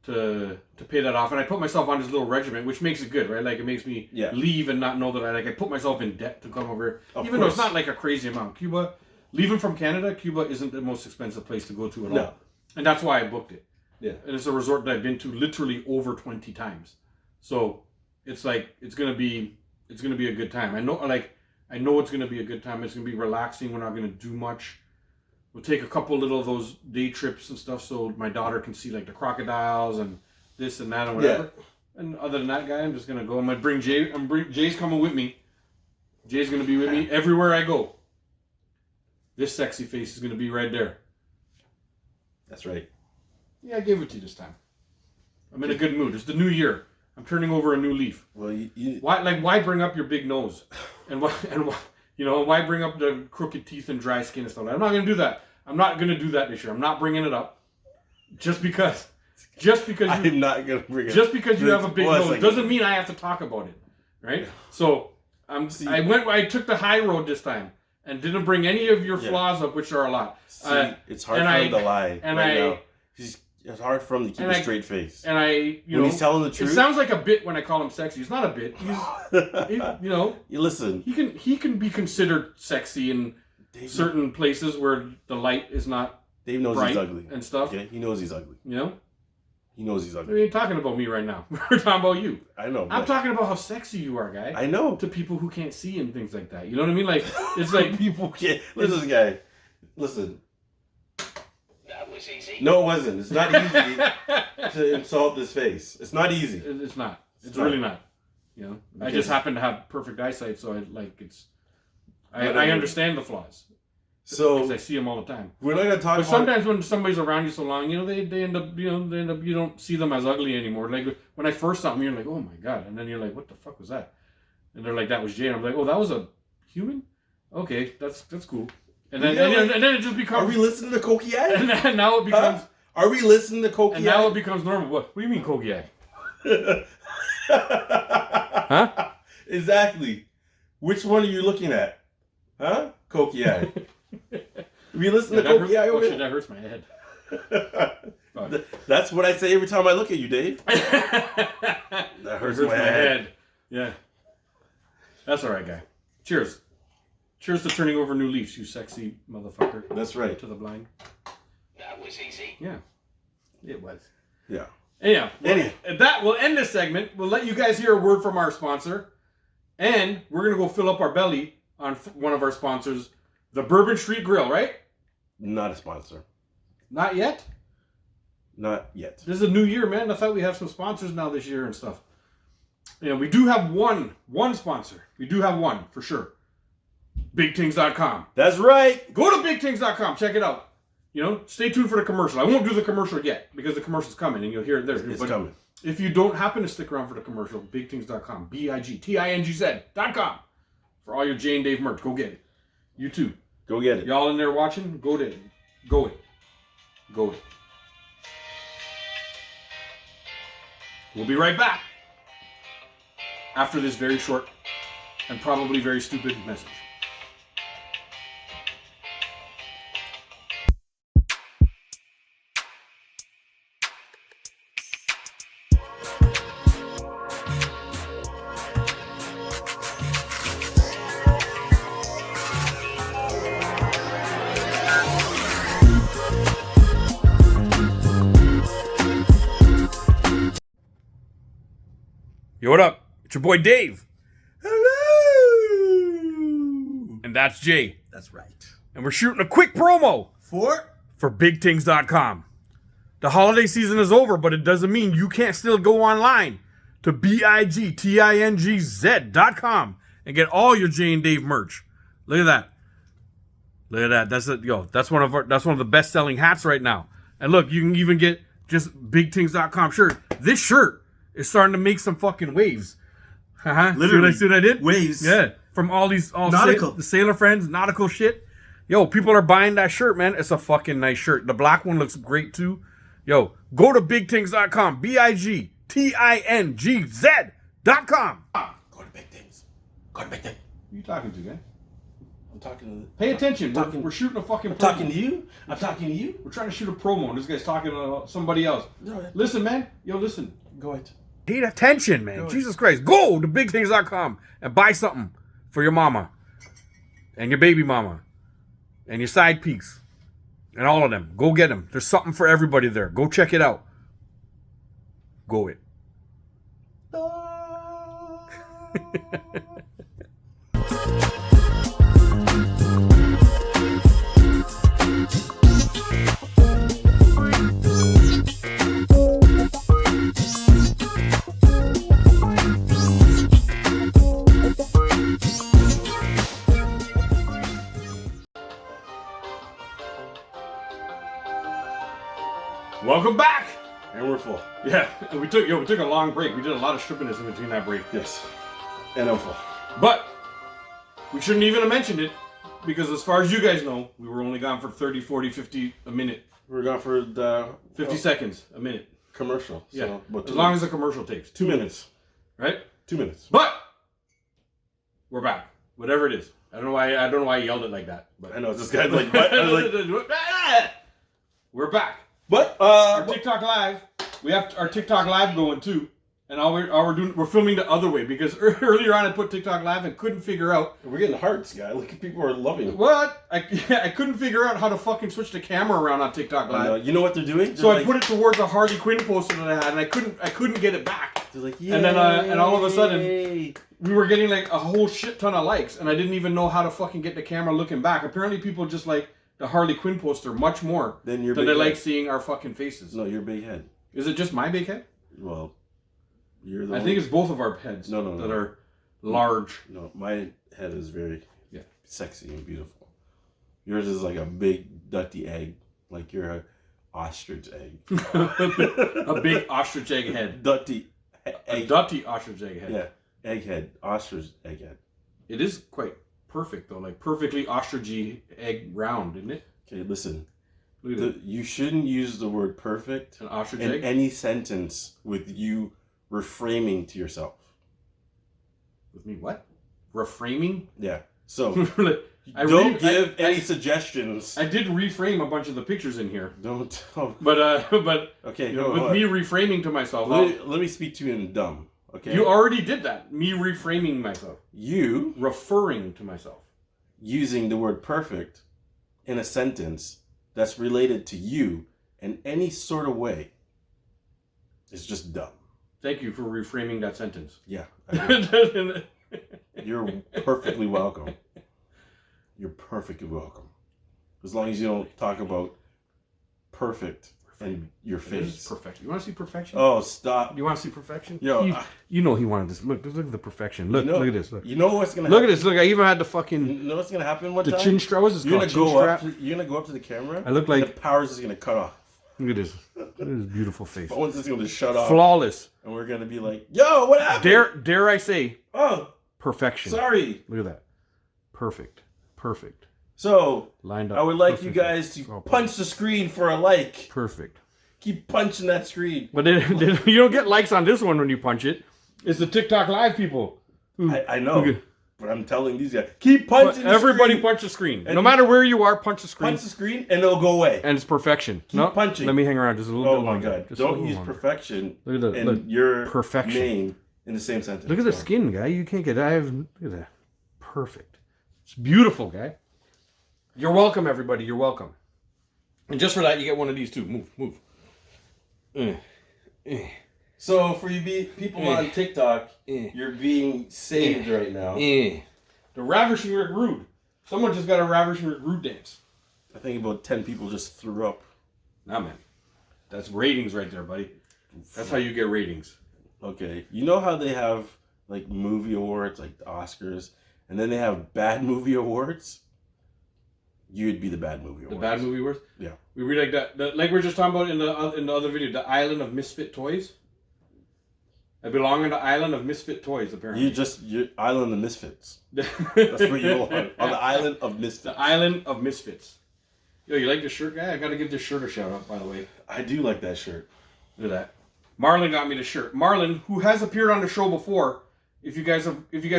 to pay that off, and I put myself on this little regiment, which makes it good, right? Like it makes me leave and not know that I put myself in debt to come over. Even though it's not like a crazy amount. Cuba, leaving from Canada, Cuba isn't the most expensive place to go to at all, and that's why I booked it. Yeah, and it's a resort that I've been to literally over 20 times. So it's like it's gonna be a good time. I know it's gonna be a good time. It's gonna be relaxing. We're not gonna do much. We'll take a couple little of those day trips and stuff so my daughter can see like the crocodiles and this and that and whatever. Yeah. And other than that, guy, I'm just gonna go. I'm gonna bring Jay. Jay's coming with me. Jay's gonna be with me everywhere I go. This sexy face is gonna be right there. That's right. Yeah, I gave it to you this time. I'm in a good mood. It's the new year. I'm turning over a new leaf. Well, why bring up your big nose, and why bring up the crooked teeth and dry skin and stuff? I'm not gonna do that. I'm not gonna do that this year. I'm not bringing it up, just because. I'm not gonna bring it. Just because you have a big nose doesn't mean I have to talk about it, right? So I took the high road this time and didn't bring any of your flaws up, which are a lot. It's hard for him to lie now. It's hard for him to keep a straight face. And when he's telling the truth. It sounds like a bit when I call him sexy. It's not a bit. You listen. He can be considered sexy in certain places where the light is not. Dave knows he's ugly and stuff. Yeah, he knows he's ugly. He knows he's ugly. We ain't talking about me right now. We're talking about you. I know. I'm talking about how sexy you are, guy. I know. To people who can't see and things like that. You know what I mean? Like it's like people can't. Listen, guy. Listen. That was easy. No, it wasn't. It's not easy to insult this face. It's not easy. It's not. It's really not. I just happen to have perfect eyesight, so I understand the flaws. So because I see them all the time. We're not gonna talk. But sometimes when somebody's around you so long, they end up you don't see them as ugly anymore. Like when I first saw them, you're like, oh my god, and then you're like, what the fuck was that? And they're like, that was Jay. And I'm like, oh, that was a human. Okay, that's cool. And then and then it just becomes. Are we listening to Kokiai? And now it becomes. Are we listening to Kokiai? And now it becomes normal. What do you mean Kokiai? Huh? Exactly. Which one are you looking at? Huh? Kokiai. We listen to Kokiai over here? That hurts my head. That's what I say every time I look at you, Dave. That hurts my head. Yeah. That's all right, guy. Cheers. Cheers to turning over new leaves, you sexy motherfucker. That's right. To the blind. That was easy. Yeah. It was. Yeah. Anyhow, that will end this segment. We'll let you guys hear a word from our sponsor. And we're going to go fill up our belly on one of our sponsors, the Bourbon Street Grill, right? Not a sponsor. Not yet? Not yet. This is a new year, man. I thought we have some sponsors now this year and stuff. We do have one sponsor. We do have one, for sure. BigTings.com. That's right. Go to BigTings.com. Check it out. Stay tuned for the commercial. I won't do the commercial yet because the commercial's coming and you'll hear it there. It's coming. If you don't happen to stick around for the commercial, BigTings.com. BigTings.com. For all your Jay and Dave merch. Go get it. You too. Go get it. Y'all in there watching? Go it. Go it. We'll be right back after this very short and probably very stupid message. Yo, what up? It's your boy Dave. Hello. And that's Jay. That's right. And we're shooting a quick promo For BigTings.com. The holiday season is over, but it doesn't mean you can't still go online to BigTingz.com and get all your Jay and Dave merch. Look at that. Look at that. That's one of the best selling hats right now. And look, you can even get just BigTings.com shirt. This shirt is starting to make some fucking waves. Literally. See what I did? Waves. Yeah. From all Nautical. the Sailor Friends, nautical shit. Yo, people are buying that shirt, man. It's a fucking nice shirt. The black one looks great too. Yo, go to BigTings.com. BigTingz.com. Go to Big Things. Go to Big Things. Who you talking to, man? I'm talking to. Pay attention. talking- We're shooting a fucking promo. Talking to you. I'm talking to you. We're trying to shoot a promo, and this guy's talking to somebody else. No, Listen, man. Yo, listen. go ahead. Pay attention, man. Go Jesus Christ. Go to BigTings.com and buy something for your mama and your baby mama and your side peaks and all of them. Go get them. There's something for everybody there. Go check it out. Go it. Welcome back. And we're full. Yeah, and we took a long break. We did a lot of strippiness in between that break. Yes. And I'm full. But we shouldn't even have mentioned it because as far as you guys know, we were only gone for 30, 40, 50 a minute. We're going for the 50 seconds a minute. commercial. Yeah. So, but As long as the commercial takes. 2 minutes. Right? 2 minutes. But we're back. Whatever it is. I don't know why I yelled it like that. But I know this guy's like, but I was like, we're back. but Our TikTok live. We have our TikTok live going too. And all we're doing, we're filming the other way because earlier on I put TikTok live and couldn't figure out we're getting hearts, guy. Look at people are loving it. what I couldn't figure out how to fucking switch the camera around on TikTok live. You know what they're doing? So They're I put it towards a Harley Quinn poster that I had, and I couldn't get it back. They're like, And then, and all of a sudden, we were getting like a whole shit ton of likes, and I didn't even know how to fucking get the camera looking back. Apparently, people just like the Harley Quinn poster much more Then your than big they head. like seeing our fucking faces. No, your big head. Is it just my big head? Well, you're the I one. think it's both of our heads No. that are large. No, my head is very Yeah. sexy and beautiful. Yours is like a big dutty egg, like you're a ostrich egg. A big ostrich egg head. Dutty A egg. dutty ostrich egg head. Yeah, egghead, ostrich egghead. It is quite perfect though, like perfectly ostrichy egg round, isn't it? Okay, listen. Look at it. You shouldn't use the word perfect An ostrich in egg. any sentence with you reframing to yourself. With me, what? Reframing? Yeah. So I don't give any suggestions. I did reframe a bunch of the pictures in here, Don't tell. but Okay, you know, go with on. me reframing to myself, Let me speak to you in dumb. Okay. you already did that. Me reframing myself, You referring to myself. using the word perfect in a sentence that's related to you in any sort of way is just dumb. Thank you for reframing that sentence. Yeah. Reframing. You're perfectly welcome. You're perfectly welcome. As long as you don't talk about perfect in your face. Perfection. You want to see perfection? Oh, stop. You want to see perfection? Yo, you know he wanted this. Look at the perfection. Look, you know, look at this. Look. You know what's gonna Look happen? at this. Look, I even had the You fucking know what's gonna happen one the time? chin strap. What's this You're called? gonna Chin go strap? up. You're gonna go up to the camera. I look and like- the power's just gonna cut off. Look at this. Look at this beautiful face. Phone's just gonna shut off, Flawless. and we're gonna be like, "Yo, what happened?" Dare I say Oh, perfection. sorry. Look at that. Perfect. Perfect. So, Lined up. I would like you perfectly. guys to Oh, punch the screen for a like. Perfect. Keep punching that screen. But you don't get likes on this one when you punch it. It's the TikTok live people. I know. Okay. But I'm telling these guys, keep punching the Everybody screen. punch the screen. And No matter where you are, punch the screen. Punch the screen and it'll go away. And it's perfection. Keep punching. Let me hang around just a little Oh bit my longer. god. Just a Don't little use longer. perfection Look at that. and Look. your Perfection. name in the same sentence. Look at the skin, guy. You can't get. Look at that. Perfect. It's beautiful, guy. You're welcome, everybody. You're welcome. And just for that, you get one of these too. Move. So for you people on TikTok, you're being saved right now. The Ravishing Rick Rude. Someone just got a Ravishing Rick Rude dance. I think about 10 people just threw up. Nah, man. That's ratings right there, buddy. That's how you get ratings. Okay. You know how they have like movie awards, like the Oscars, and then they have bad movie awards? You'd be the bad movie awards. The bad movie awards? Yeah. We read like that. Like we were just talking about in the other video, the Island of Misfit Toys. I belong in the Island of Misfit Toys, apparently. You're Island of Misfits. That's where you belong. On the Island of Misfits. The Island of Misfits. Yo, you like this shirt, guy? I gotta give this shirt a shout out, by the way. I do like that shirt. Look at that. Marlon got me the shirt. Marlon, who has appeared on the show before, if you guys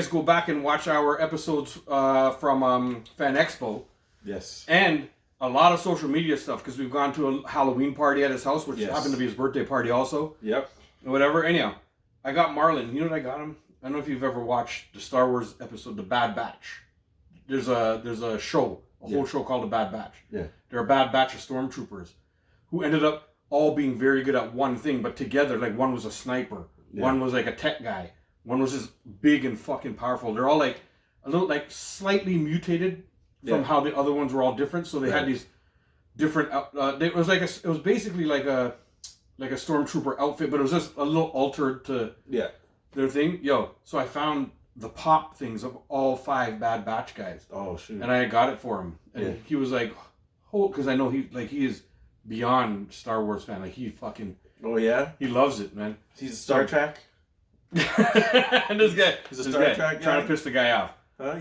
go back and watch our episodes from Fan Expo, Yes. and a lot of social media stuff, because we've gone to a Halloween party at his house, which happened to be his birthday party also. Yep. And whatever. Anyhow, I got Marlon. You know what I got him? I don't know if you've ever watched the Star Wars episode, The Bad Batch. There's a show, a whole show called The Bad Batch. Yeah. They're a bad batch of stormtroopers who ended up all being very good at one thing, but together, like one was a sniper, one was like a tech guy, one was just big and fucking powerful. They're all like a little like slightly mutated from how the other ones were all different. So they had these different. It was basically like a stormtrooper outfit, but it was just a little altered to their thing. Yo, so I found the pop things of all 5 Bad Batch guys. Oh shoot. And I got it for him, and he was like, because I know he is beyond Star Wars fan. Like he fucking. Oh yeah. He loves it, man. He's a Star Trek. And this guy, He's a Star Trek guy? trying to piss the guy off. Huh?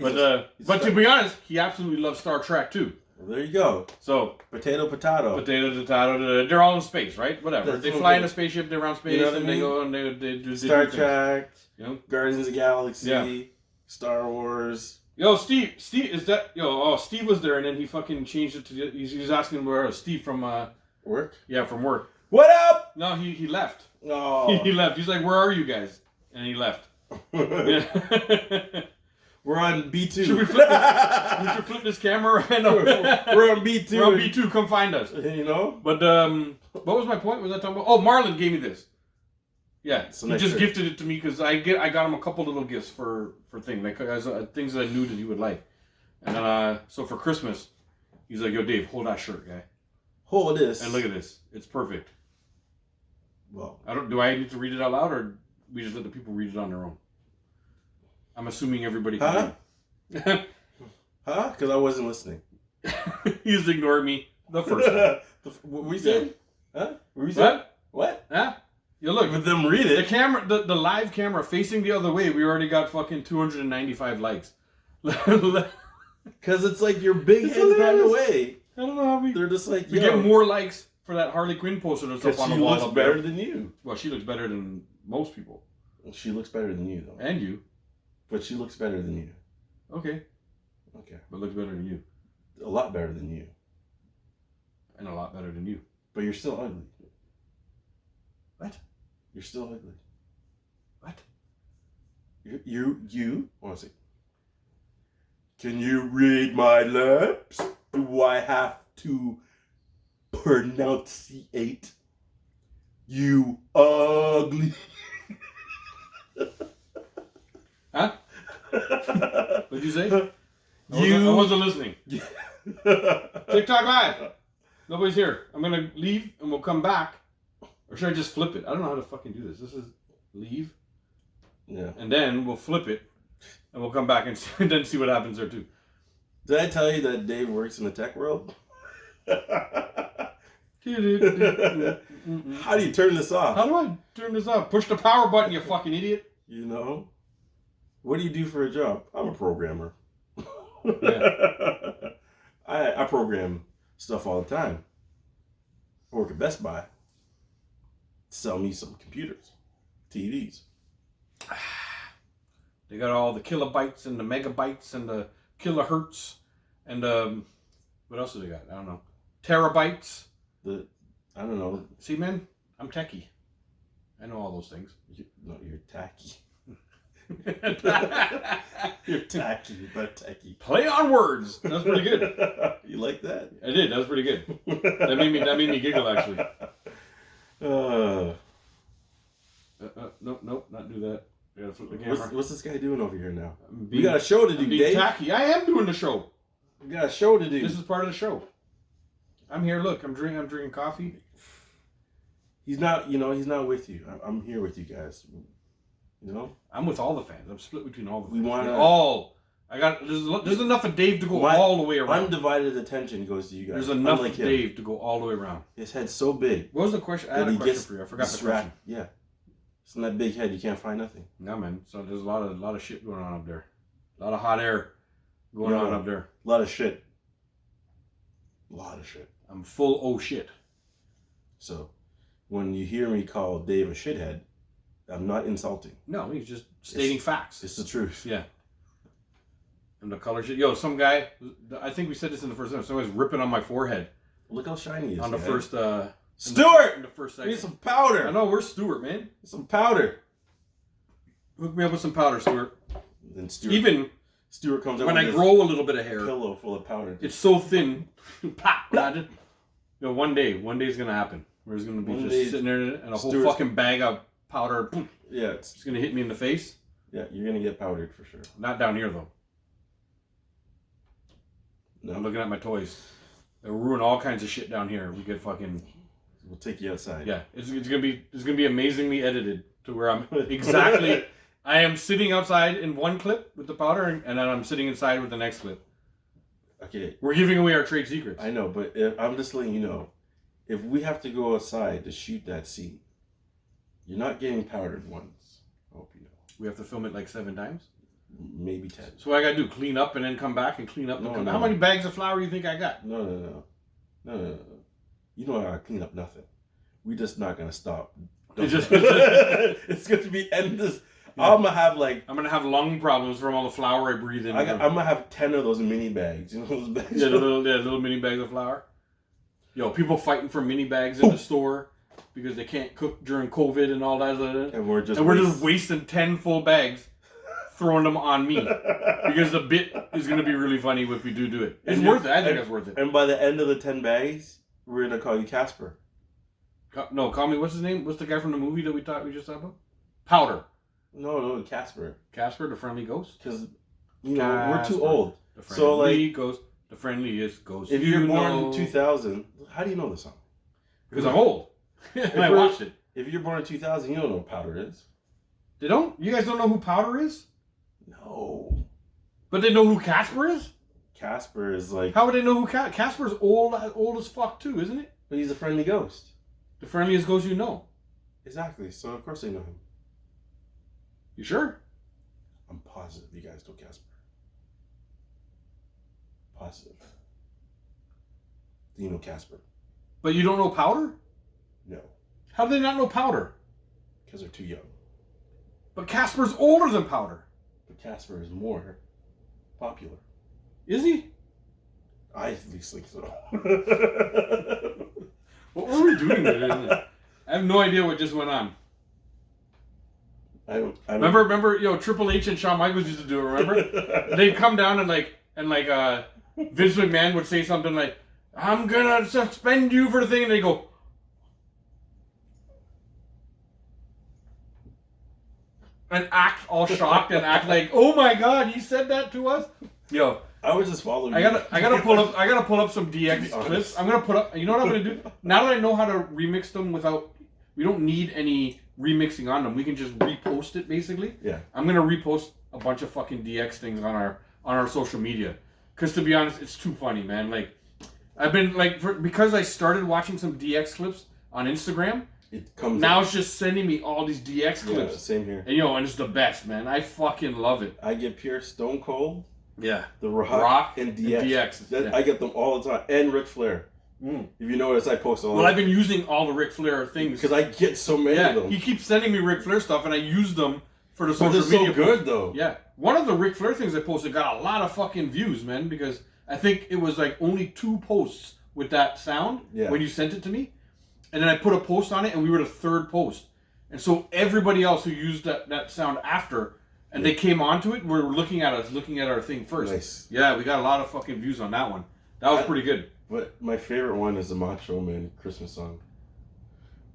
But to be honest, he absolutely loves Star Trek too. Well, there you go. So Potato. potato, they're all in space, right? Whatever. That's they a fly in little a spaceship. They're around space, You know what and I they mean? go and they do Star things. Trek. You know? Guardians of the Galaxy. Yeah. Star Wars. Yo, Steve, is that Steve was there, and then he fucking changed it to. He was asking where Steve from Work. Yeah, from work. What up? No, he left. Oh. He left. He's like, "Where are you guys?" And he left. Yeah. We're on B2. Should we flip this camera right now? We're on B2. We're on B2. Come find us. You know? But what was my point? Was I talking about? Oh, Marlon gave me this. Yeah, So he nice just shirt. gifted it to me because I got him a couple little gifts for things things that I knew that he would like. And then so for Christmas, he's like, "Yo, Dave, hold that shirt, guy, Hold this. and look at this. It's perfect." Well, Do I need to read it out loud, or we just let the people read it on their own? I'm assuming everybody can. Huh? Huh? Because I wasn't listening. He just ignored me the first time. What were you saying? Huh? What were you saying? What? What? Huh? You look. With them read The it. camera, the live camera facing the other way, we already got fucking 295 likes. I Because it's like your big It's head's gotten hilarious. away. don't know how They're just like, we yo, get more likes for that Harley Quinn poster that's up because on she the wall looks up better there. than you. Well, she looks better than most people. She looks better than you, though. And you. But she looks better than you. Okay. Okay. But looks better than you. A lot better than you. And a lot better than you. But you're still ugly. What? You're still ugly. What? You. I want to see. Can you read my lips? Do I have to pronunciate? You ugly. Huh? What'd you say? I You. wasn't listening. TikTok Live. Nobody's here. I'm going to leave and we'll come back. Or should I just flip it? I don't know how to fucking do this. This is leave. Yeah. And then we'll flip it. And we'll come back and then see what happens there too. Did I tell you that Dave works in the tech world? How How do you turn this off? do I turn this off? Push the power button, you fucking idiot. You know? What do you do for a job? I'm a programmer. Yeah. program stuff all the time. I work at Best Buy. Sell me some computers, TVs. They got all the kilobytes and the megabytes and the kilohertz and what else do they got? I don't know. Terabytes. I don't know. See, man, I'm techie. I know all those things. You're tacky. You're tacky, but techie. Play on words. That's pretty good. You like that? I did. That was pretty good. That made me giggle actually. Nope, not do that. I gotta flip the camera. What's this guy doing over here now? We got a show to do, Dave. Tacky. I am doing the show. We got a show to do. This is part of the show. I'm here. Look, I'm drinking coffee. He's not with you. I'm here with you guys. You know, I'm with all the fans. I'm split between all the fans. We want all. There's enough of Dave to go all the way around. Undivided attention goes to you guys. There's enough of Dave to go all the way around. His head's so big. What was the question? I had a question for you. I forgot the question. Yeah. It's in that big head. You can't find nothing. No, man. So there's a lot of shit going on up there. A lot of hot air going on up there. A lot of shit. I'm full oh shit. So, when you hear me call Dave a shithead, I'm not insulting. No, he's just stating facts. It's the truth. Yeah. And the color shit. Yo, some guy, I think we said this in the first episode, some guy's ripping on my forehead. Look how shiny he is. On the first, Stuart! In the first We segment. need some powder. I know, where's Stuart, man? Some powder. Hook me up with some powder, Stuart. Then Stuart. Even Stuart comes out when with I grow a little bit of hair, pillow full of powder. it's so thin. One day's gonna happen. Where he's gonna be just sitting there and a whole fucking bag of powder. Yeah, it's gonna hit me in the face. Yeah, you're gonna get powdered for sure. Not down here though. No. I'm looking at my toys. They'll ruin all kinds of shit down here. We get fucking. We'll take you outside. Yeah, it's gonna be amazingly edited to where I'm exactly. I am sitting outside in one clip with the powder, and then I'm sitting inside with the next clip. Okay. We're giving away our trade secrets. I know, but I'm just letting you know, if we have to go outside to shoot that scene, you're not getting powdered once. I hope you know. We have to film it like 7 times? Maybe 10. So what I gotta do, clean up and then come back and clean up and come back. How many bags of flour do you think I got? No. You don't gotta clean up nothing. We just not gonna stop. It's going to be endless. Yeah. I'm gonna have lung problems from all the flour I breathe in. I'm gonna have 10 of those mini bags. You know those bags? Yeah, little mini bags of flour. Yo, people fighting for mini bags in the store because they can't cook during COVID and all that. And we're just wasting 10 full bags, throwing them on me because the bit is gonna be really funny if we do it. It's worth it. I think it's worth it. And by the end of the 10 bags, we're gonna call you Casper. No, call me. What's his name? What's the guy from the movie that we just talked about? Powder. No, Casper. Casper, the friendly ghost. Because we're too old. The friendly ghost. The friendliest ghost. If you're born in 2000, how do you know the song? Because I'm old. And I watched it. If you're born in 2000, you don't know what Powder is. They don't? You guys don't know who Powder is? No. But they know who Casper is? Casper is like... How would they know who Casper's old as fuck too, isn't it? But he's a friendly ghost. The friendliest ghost you know. Exactly. So of course they know him. You sure? I'm positive you guys know Casper. Positive. Do you know Casper? But you don't know Powder? No. How do they not know Powder? Because they're too young. But Casper's older than Powder. But Casper is more popular. Is he? I at least think so. What were we doing there? I have no idea what just went on. I don't remember, Triple H and Shawn Michaels used to do it, remember? They'd come down and Vince McMahon would say something like, I'm gonna suspend you for the thing, and they go, and act all shocked and act like, oh my god, he said that to us? Yo. I was just following I gotta pull up some DX clips. I'm gonna put up, you know what I'm gonna do? Now that I know how to remix them we don't need any remixing on them. We can just repost it basically. Yeah. I'm gonna repost a bunch of fucking DX things on our social media. Cause to be honest, it's too funny, man. Like, I've been because I started watching some DX clips on Instagram. It's just sending me all these DX clips. Yeah, same here. And and it's the best, man. I fucking love it. I get pure Stone Cold Yeah. The Rock and DX. Yeah. I get them all the time. And Ric Flair. Mm. If you notice, I post all. Well, I've been using all the Ric Flair things because I get so many of them. He keeps sending me Ric Flair stuff, and I use them for the social they're media. so good though. Yeah, one of the Ric Flair things I posted got a lot of fucking views, man. Because I think it was like only 2 posts with that sound when you sent it to me, and then I put a post on it, and we were the 3rd post, and so everybody else who used that sound after, and they came onto it, were looking at us, looking at our thing first. Nice. Yeah, we got a lot of fucking views on that one. That was pretty good. But my favorite one is the Macho Man Christmas song.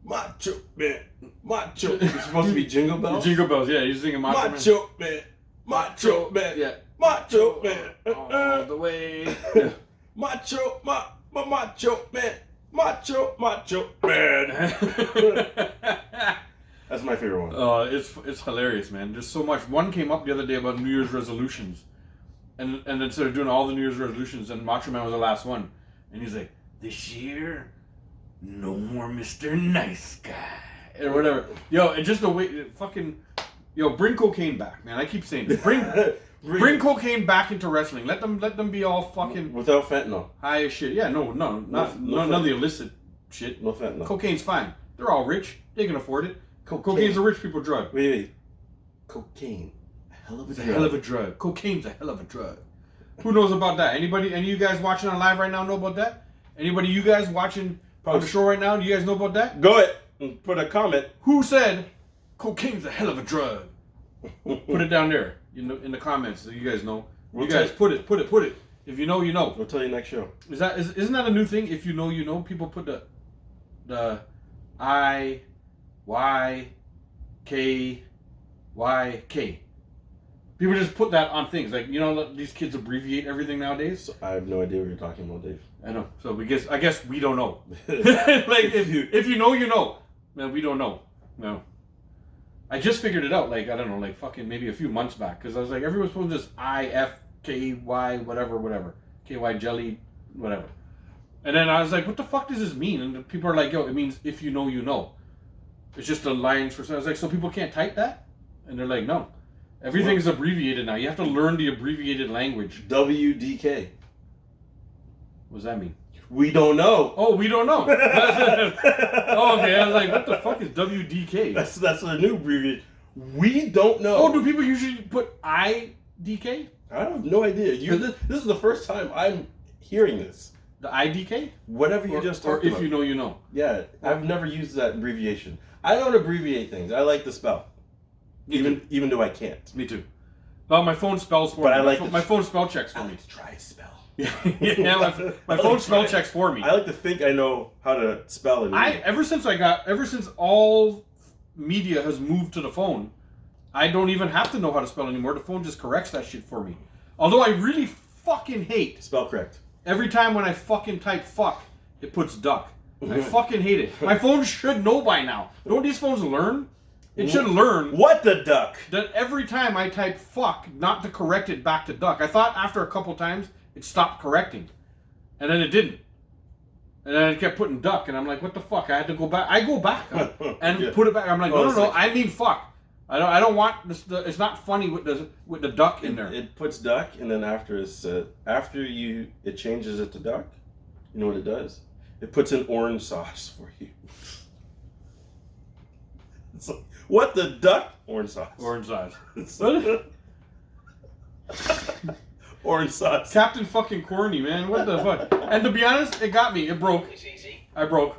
Macho Man, Macho. It's supposed to be Jingle Bells. Jingle Bells, yeah. You're singing Macho Man, Macho Man, yeah. Macho Man, all the way. Macho, Macho Man, Macho Man. That's my favorite one. It's hilarious, man. There's so much. One came up the other day about New Year's resolutions, and instead of doing all the New Year's resolutions, and Macho Man was the last one, and he's like, "This year, no more Mr. Nice Guy," or whatever. Yo, and just the way, fucking, bring cocaine back, man. I keep saying, bring cocaine back into wrestling. Let them be all fucking without fentanyl. High as shit. Yeah, none of the illicit shit. No fentanyl. Cocaine's fine. They're all rich. They can afford it. Cocaine's a rich people drug. Wait. Cocaine. Hell of a drug. Hell of a drug. Cocaine's a hell of a drug. Who knows about that? Any of you guys watching on live right now know about that? Anybody you guys watching on the show right now, do you guys know about that? Go ahead and put a comment. Who said cocaine's a hell of a drug? Put it down there in the comments so you guys know. You guys put it. If you know, you know. We'll tell you next show. Isn't that a new thing? If you know, you know. People put the I, Y, K, Y, K. People just put that on things. Like, these kids abbreviate everything nowadays. So I have no idea what you're talking about, Dave. I know. So I guess we don't know. Like, if you know, you know. Man, we don't know. No. I just figured it out, like, I don't know, like fucking maybe a few months back. Because I was like, everyone's supposed to just I, F, K, Y, whatever. KY jelly, whatever. And then I was like, what the fuck does this mean? And people are like, yo, it means if you know, you know. It's just the lines for... I was like, so people can't type that? And they're like, no. Everything is abbreviated now. You have to learn the abbreviated language. WDK. What does that mean? We don't know. Oh, we don't know. Oh, okay. I was like, what the fuck is WDK? That's the new abbreviation. We don't know. Oh, do people usually put IDK? I have no idea. This is the first time I'm hearing this. The IDK? Whatever you just talked about. Or if you know, you know. Yeah, I've never used that abbreviation. I don't abbreviate things. I like to spell. Even though I can't. Me too. Well, my phone spells for me. But I like my phone spell checks for me. To try spell. Yeah, my phone spell checks for me. I like to think I know how to spell it. Ever since all media has moved to the phone, I don't even have to know how to spell anymore. The phone just corrects that shit for me. Although I really fucking hate spell correct. Every time when I fucking type fuck, it puts duck. I fucking hate it. My phone should know by now. Don't these phones learn? It should learn. What the duck? That every time I type fuck, not to correct it back to duck. I thought after a couple times, it stopped correcting. And then it didn't. And then it kept putting duck. And I'm like, what the fuck? I had to go back. I go back and put it back. I'm like, no. I mean fuck. I don't want this. It's not funny with the duck in there. It puts duck, and then after it changes it to duck. You know what it does? It puts in orange sauce for you. It's like, what the duck? Orange sauce. Orange sauce. Orange sauce. Captain fucking corny, man. What the fuck? And to be honest, it got me. It broke. I broke.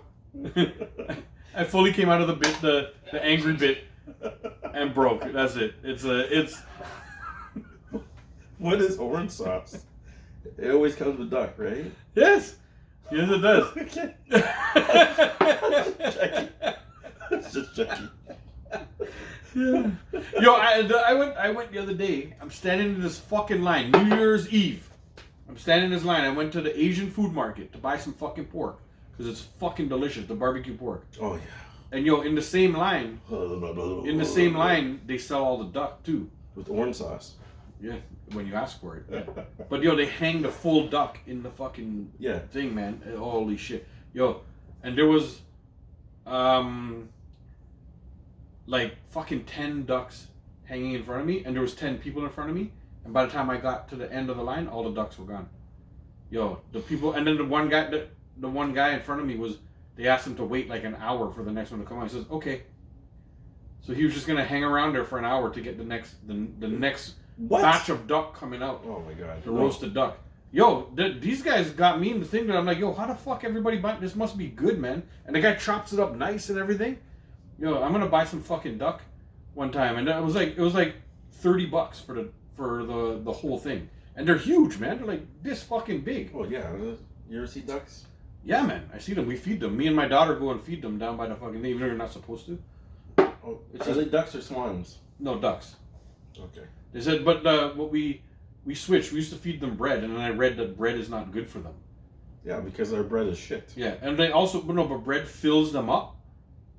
I fully came out of the bit, the angry bit. And broke. That's it. It's. What is orange sauce? It always comes with duck, right? Yes. Yes, it does. Just checking. Yeah. Yo, I went the other day. I'm standing in this fucking line. New Year's Eve. I'm standing in this line. I went to the Asian food market to buy some fucking pork because it's fucking delicious. The barbecue pork. Oh yeah. And in the same line, they sell all the duck too. With orange sauce. Yeah, when you ask for it. Yeah. But they hang the full duck in the fucking thing, man. Holy shit. And there was like fucking 10 ducks hanging in front of me, and there was 10 people in front of me, And by the time I got to the end of the line, all the ducks were gone. Yo, the people, and then the one guy in front of me they asked him to wait like an hour for the next one to come out. He says, okay. So he was just gonna hang around there for an hour to get the next batch of duck coming out. Oh my god. The roasted duck. Yo, these guys got me in the thing that I'm like, yo, how the fuck everybody buy this? Must be good, man. And the guy chops it up nice and everything. Yo, I'm gonna buy some fucking duck one time, and it was like $30 for the whole thing. And they're huge, man. They're like this fucking big. Oh yeah. You ever see ducks? Yeah, man. I see them. We feed them. Me and my daughter go and feed them down by the fucking thing, even though you're not supposed to. Oh, are they ducks or swans? No, ducks. Okay. They said, but what we switched. We used to feed them bread, and then I read that bread is not good for them. Yeah, because their bread is shit. Yeah, and they also, but bread fills them up,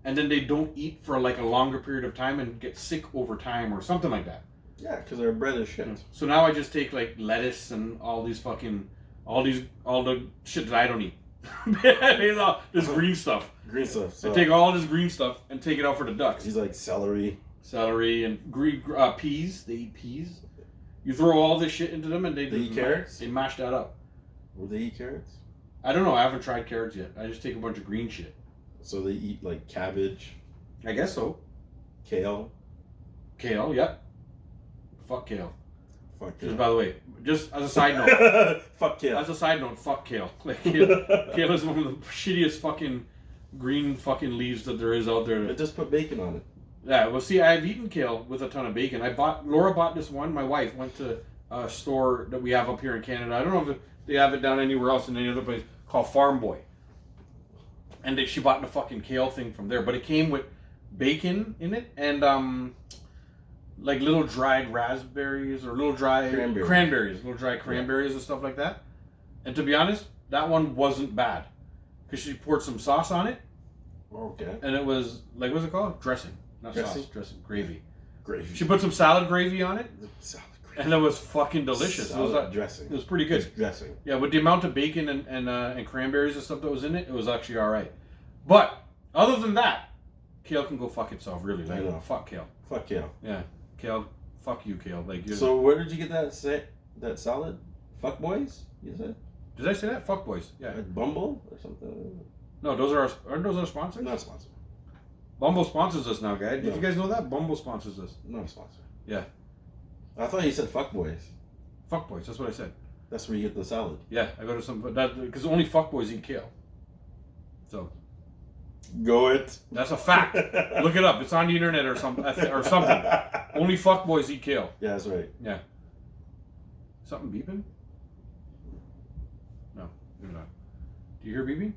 and then they don't eat for like a longer period of time and get sick over time or something like that. Yeah, because their bread is shit. So now I just take like lettuce and all the shit that I don't eat. This green stuff. Green stuff. So I take all this green stuff and take it out for the ducks. he's like celery. And green peas. They eat peas. You throw all this shit into them and they eat carrots? They mash that up. Will they eat carrots? I don't know. I haven't tried carrots yet. I just take a bunch of green shit. So they eat like cabbage, I guess so. kale. Kale, yep. Fuck kale. Fuck Just kale. by the way, just as a side note. Fuck kale. As a side note, fuck kale. Like kale is one of the shittiest fucking green fucking leaves that there is out there. I just put bacon on it. Yeah, well, see, I've eaten kale with a ton of bacon. Laura bought this one. My wife went to a store that we have up here in Canada. I don't know if they have it down anywhere else in any other place, called Farm Boy. And she bought the fucking kale thing from there, but it came with bacon in it and like little dried raspberries or little dry cranberries, little dry cranberries and stuff like that. And to be honest, that one wasn't bad because she poured some sauce on it. Okay. And it was like, what's it called? Dressing. Not Dressing? sauce, dressing. Gravy. Gravy. She put some salad gravy on it, Salad gravy. and it was fucking delicious. Salad It was dressing. It was pretty good. Just dressing. Yeah, with the amount of bacon and cranberries and stuff that was in it, it was actually all right. But other than that, kale can go fuck itself. Really, like, I know. fuck kale. Fuck kale. Yeah, kale. Fuck you, kale. Like, So where did you get that salad? Fuck boys? You said? did I say that? Fuck boys. Yeah. At Bumble or something? No, aren't those our sponsors? Not a sponsor. Bumble sponsors us now, guys. Did No. you guys know that? Bumble sponsors us. Not a sponsor. Yeah. I thought you said fuck boys. Fuck boys. That's what I said. That's where you get the salad. Yeah, I go to some because only fuck boys eat kale. So Go it. that's a fact. Look it up. It's on the internet or something. Only fuck boys eat kale. Yeah, that's right. Yeah. Something beeping? No, maybe not. Do you hear beeping?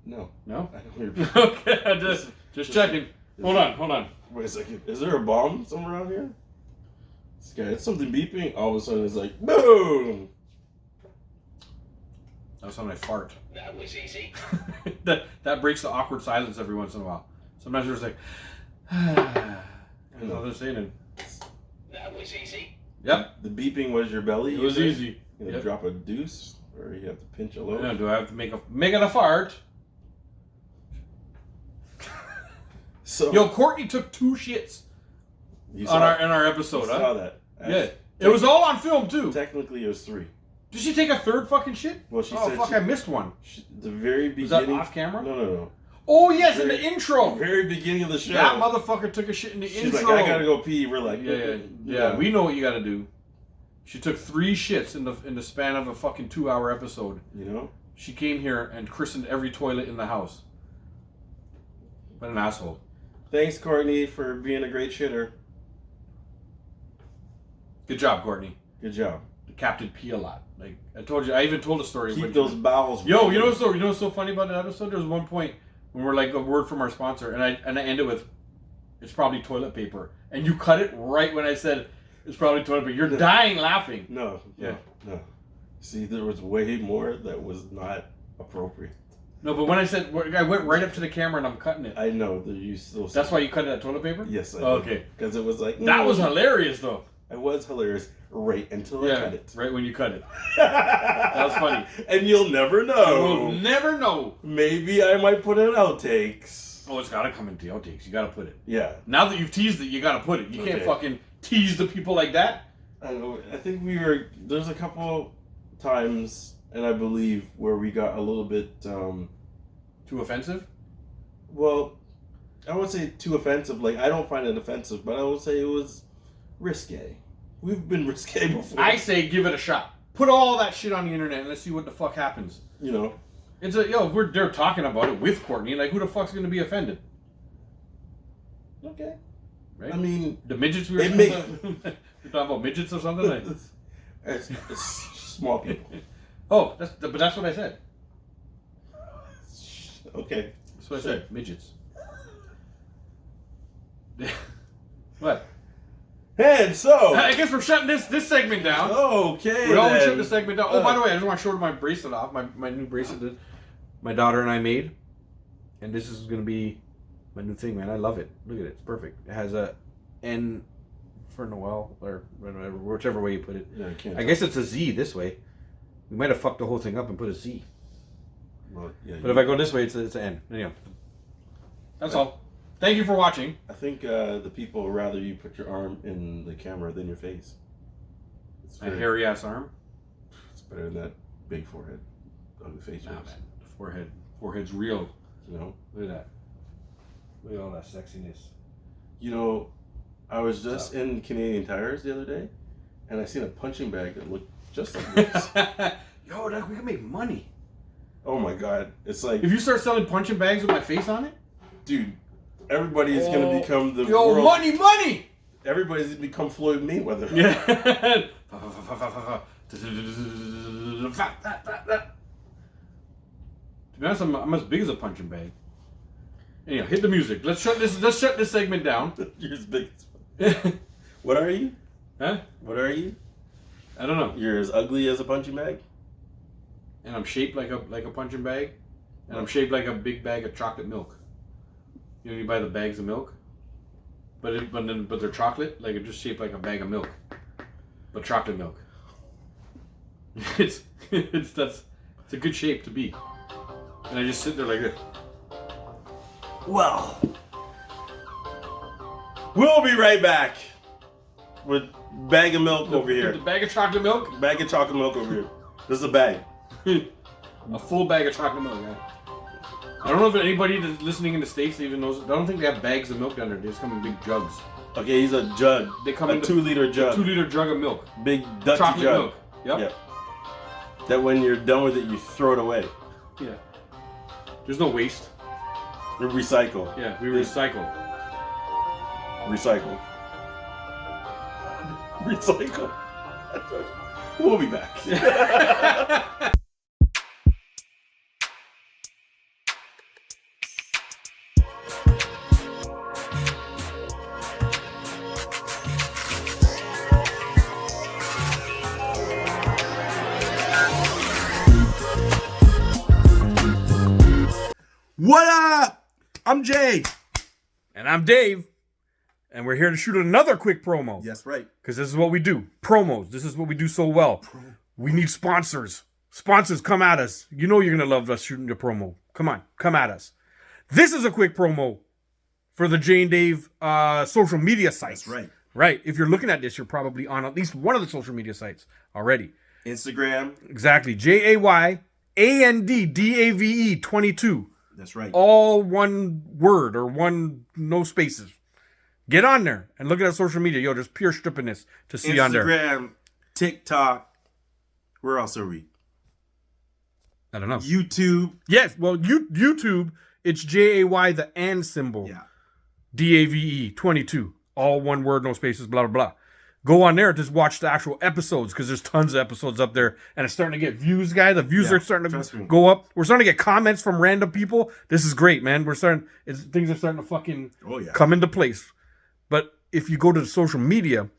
No. No. I don't hear. Okay, just checking. Hold on. Wait a second. Is there a bomb somewhere around here? This guy, it's something beeping. All of a sudden, it's like boom. That's when I fart. That was easy. that breaks the awkward silence every once in a while. Sometimes there's like, that's all they're saying. That was easy. Yep, The beeping was your belly. it you was said? easy. You gonna Yep. drop a deuce, or you have to pinch a loaf. Yeah, do I have to make it a fart? So Yo, Courtney took 2 shits you in our episode. you Huh? saw that. Yeah, it was all on film too. Technically, it was 3. Did she take a 3rd fucking shit? Well, she Oh said fuck, she- I missed one. The very Was that beginning. off camera? No. Oh yes, in the The intro. very beginning of the show. That motherfucker took a shit in the She's intro. like, I gotta go pee. We're like, Yeah. We know what you gotta do. She took 3 shits in the span of a fucking 2-hour episode. You know. She came here and christened every toilet in the house. What an asshole. Thanks, Courtney, for being a great shitter. Good job, Courtney. Good job. The captain pee a lot. Like I told you, I even told a story. Keep those bowels. Yo, rolling. you know what's so funny about that episode? There was one point when we're like a word from our sponsor, and I ended with, "It's probably toilet paper," and you cut it right when I said it's probably toilet paper. You're dying laughing. No. Yeah. No. See, there was way more that was not appropriate. No, but when I said I went right up to the camera and I'm cutting it. I know that you still. That's why you cut that toilet paper? Yes. I Okay. Because it was like That was hilarious though. It was hilarious right until I cut it. Right when you cut it. That was funny. And you'll never know. We'll never know. Maybe I might put in outtakes. Oh, it's gotta come into the outtakes. You gotta put it. Yeah. Now that you've teased it, you gotta put it. You can't Okay. fucking tease the people like that. I know. I think there's a couple times, and I believe, where we got a little bit, Too offensive? well, I won't say too offensive. Like, I don't find it offensive, but I will say it was risque. We've been risque before. I say give it a shot. Put all that shit on the internet and let's see what the fuck happens. You know. It's they're talking about it with Courtney. Like, who the fuck's gonna be offended? Okay. Right? I mean, the midgets we were it talking about midgets or something. Like, it's small people. oh, but that's what I said. Okay. That's what I said. Midgets. What? And so I guess we're shutting this segment down. Okay. We always then. shut the segment down. Oh, by the way, I just want to show my bracelet off. My new bracelet that my daughter and I made. And this is going to be my new thing, man. I love it. Look at it. It's perfect. It has a N for Noel, or whatever, whichever way you put it. Yeah, I can't. I guess it's a Z this way. We might have fucked the whole thing up and put a Z. Well, yeah, But if I go this way, it's an N. Anyhow. That's all. Thank you for watching. I think the people would rather you put your arm in the camera than your face. It's A hairy ass arm. It's better than that big forehead on the face. Nah, man. The forehead's real. You know. Look at that. Look at all that sexiness. You know, I was just in Canadian Tires the other day, and I seen a punching bag that looked just like this. Yo, Doug, we can make money. Oh my god! It's like, If you start selling punching bags with my face on it, dude, everybody is gonna become the yo, world. money. Everybody's gonna become Floyd Mayweather. Yeah. To be honest, I'm as big as a punching bag. Anyhow, hit the music. Let's shut this segment down. You're as big as. What are you? Huh? What are you? I don't know. You're as ugly as a punching bag. And I'm shaped like a punching bag, and I'm shaped like a big bag of chocolate milk. You know, you buy the bags of milk, but they're chocolate. Like, it's just shaped like a bag of milk, but chocolate milk. It's a good shape to be. And I just sit there like this. Well, we'll be right back with bag of milk over The here. bag of chocolate milk. Bag of chocolate milk over here. This is a bag. A full bag of chocolate milk. Yeah. I don't know if anybody that's listening in the States even knows. I don't think they have bags of milk down there. They just come in big jugs. Okay, he's a jug. They come a in 2-liter jug. 2-liter jug of milk. Big Dutch Chocolate jug. milk. Yep. Yep. That when you're done with it, you throw it away. Yeah. There's no waste. You recycle. Yeah, we recycle. Recycle. Recycle. We'll be back. What up? I'm Jay. And I'm Dave. And we're here to shoot another quick promo. Yes, right. Because this is what we do. Promos. This is what we do so well. We need sponsors. Sponsors, come at us. You know you're going to love us shooting your promo. Come on. Come at us. This is a quick promo for the Jay and Dave social media sites. That's right. Right. If you're looking at this, you're probably on at least one of the social media sites already. Instagram. Exactly. JAYANDDAVE 22. That's right. All one word or no spaces. Get on there and look at our social media. Yo, there's pure strippiness to see on there. Instagram, TikTok. Where else are we? I don't know. YouTube. Yes, well, YouTube, it's JAY, the and symbol. Yeah. DAVE 22. All one word, no spaces, blah, blah, blah. Go on there, just watch the actual episodes because there's tons of episodes up there and it's starting to get views, guys. The views are starting to go up. We're starting to get comments from random people. This is great, man. Things are starting to fucking come into place. But if you go to the social media,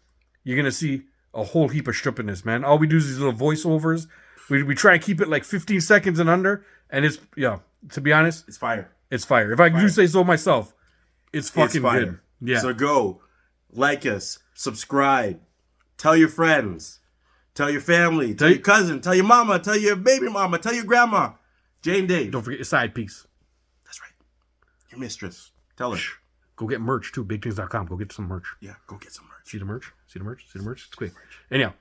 you're going to see a whole heap of strippiness, man. All we do is these little voiceovers. We try to keep it like 15 seconds and under. And it's, to be honest, It's fire. it's fire. If I do say so myself, it's fucking It's fire. good. Yeah. So go, like us, subscribe, tell your friends, tell your family, tell your cousin, tell your mama, tell your baby mama, tell your grandma. Jay and Dave. Don't forget your side piece. That's right. Your mistress. Tell her. Go get merch too. BigThings.com. Go get some merch. Yeah, go get some merch. See the merch? See the merch? See the merch? It's quick. Anyhow,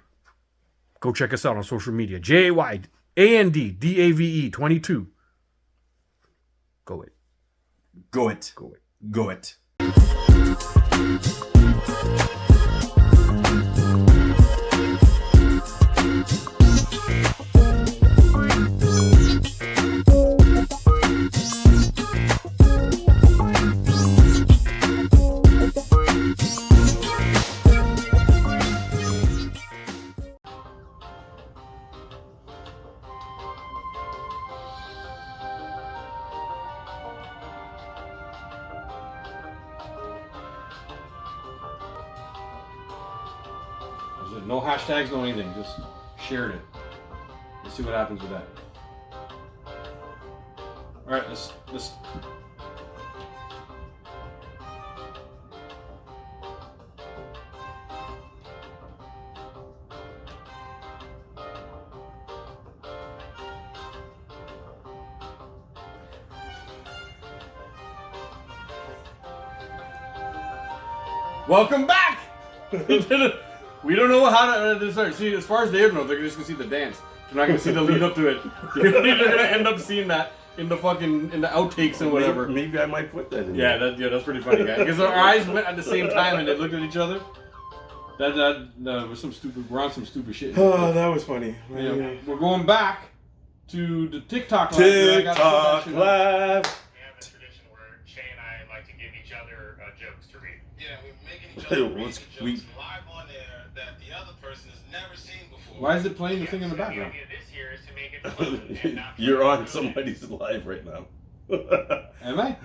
go check us out on social media. JAYANDDAVE 22. Go it. Go it. Go it. Go it. No hashtags, no anything. Just shared it. Let's see what happens with that. All right, let's. Welcome back. We don't know how to start. See, as far as they know, they're just gonna see the dance. They're not gonna see the lead up to it. They're gonna end up seeing that in the outtakes and whatever. Maybe I might put that in. Yeah, that's pretty funny, guys. Because our eyes went at the same time and they looked at each other. That was some stupid. We're on some stupid shit. Oh, that was funny. Yeah, we're going back to the TikTok live. TikTok live. We have a tradition where Shay and I like to give each other jokes to read. Yeah, we're making each other read the jokes live on air that the other person has never seen before. Why is it playing the thing in the background? The idea this year is to make it fun and not You're on somebody's live right now. Am I?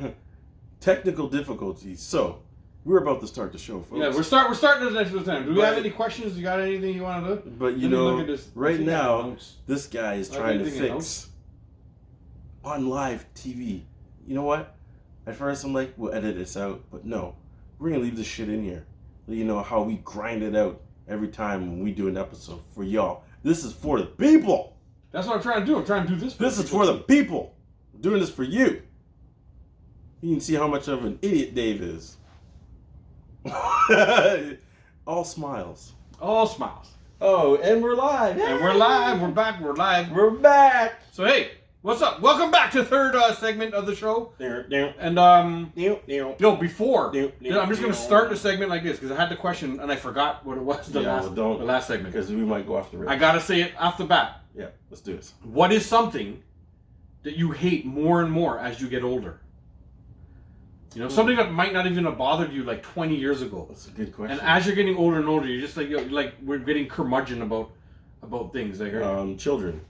Technical difficulties. So, we're about to start the show, folks. Yeah, we're starting this next time. Do we have any questions? You got anything you want to do? But you Let me know, look at this. right See that now, notes. this guy is Like trying to anything in fix on live TV. You know what? At first, I'm like, we'll edit this out, but no, we're gonna leave this shit in here. Let you know how we grind it out every time when we do an episode for y'all. This is for the people. That's what I'm trying to do. I'm trying to do this. This is for the people. I'm doing this for you. You can see how much of an idiot Dave is. All smiles. All smiles. Oh, and we're live. And we're live. We're back. We're live. We're back. So hey, what's up? Welcome back to the third segment of the show. And yo, before I'm just gonna start the segment like this because I had the question and I forgot what it was the last segment. Because we might go off the rails. I gotta say it off the bat. Yeah, let's do this. What is something that you hate more and more as you get older? You know, something that might not even have bothered you like 20 years ago. That's a good question. And as you're getting older and older, you're just like, we're getting curmudgeon about things. Like, children.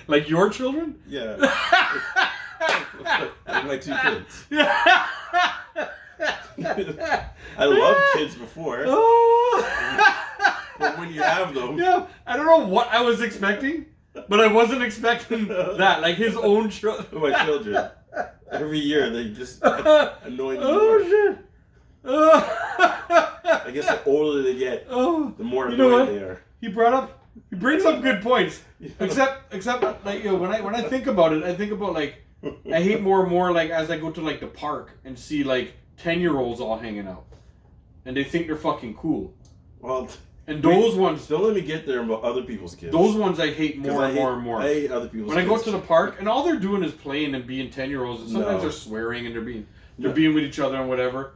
like your children? Yeah. Like my two kids. I loved kids before. But when you have them. Yeah, I don't know what I was expecting, but I wasn't expecting that. Like his own children. My children. Every year they just annoy me more. Shit. I guess the older they get, the more annoying they are. He brings up good points. Except like, you know, when I think about it, I think about like I hate more and more like as I go to like the park and see like 10-year-olds all hanging out. And they think they're fucking cool. Well, and those ones, don't let me get there about other people's kids. Those ones I hate more and more. I hate other people's When kids. I go to the park and all they're doing is playing and being 10-year-olds, and sometimes they're swearing and they're being with each other and whatever.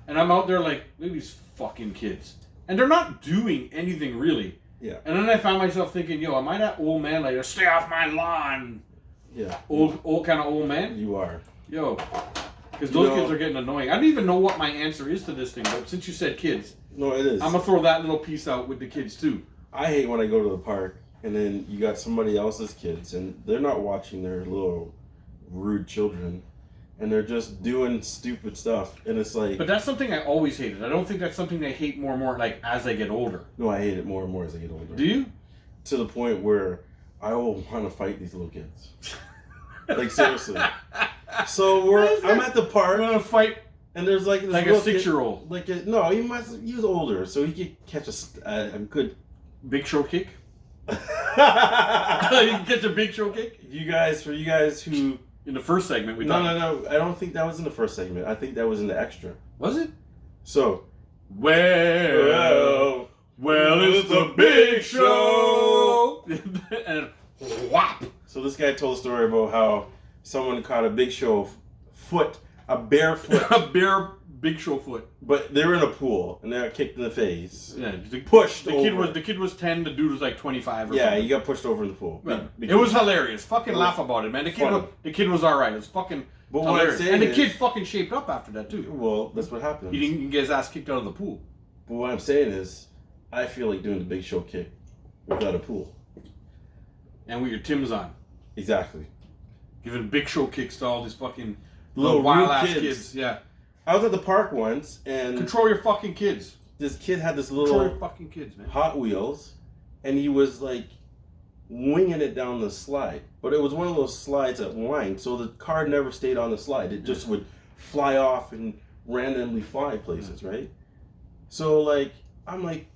And I'm out there like, look at these fucking kids. And they're not doing anything really. Yeah. And then I found myself thinking, yo, am I that old man like, stay off my lawn? Yeah. Old kind of old man? You are. Yo. Because those kids are getting annoying. I don't even know what my answer is to this thing, but since you said kids. No, it is. I'm going to throw that little piece out with the kids too. I hate when I go to the park and then you got somebody else's kids and they're not watching their little rude children and they're just doing stupid stuff and it's like. But that's something I always hated. I don't think that's something I hate more and more like as I get older. No, I hate it more and more as I get older. Do you? To the point where I will want to fight these little kids. Like seriously. So I'm at the park. I'm gonna fight. And there's like this a 6-year-old. No, he was older, so he could catch a good big show kick. You can catch a big show kick. For you guys who In the first segment, we No. I don't think that was in the first segment. I think that was in the extra. Was it? So, well, it's a big show. And whop. So this guy told a story about how someone caught a Big Show foot, a bare foot, A bare Big Show foot. but they were in a pool and they got kicked in the face. Yeah, Pushed The over. kid was 10. The dude was like 25 or Yeah, something. he got pushed over in the pool. Yeah. It was hilarious. Fucking It laugh was about it, man. funny. The kid was all right. It was fucking But what I'm hilarious. saying And the is- kid fucking shaped up after that too. Well, that's what happens. He didn't get his ass kicked out of the pool. But what I'm saying is, I feel like doing the Big Show kick without a pool. And with your Tim's on, Exactly. giving Big Show kicks to all these fucking Little wild rude ass kids. kids. Yeah, I was at the park once, and control your fucking kids. this kid had this Control your little fucking kids, man. Hot Wheels, and he was like winging it down the slide. But it was one of those slides that wind, so the car never stayed on the slide. It just would fly off and randomly fly places, right? So like, I'm like,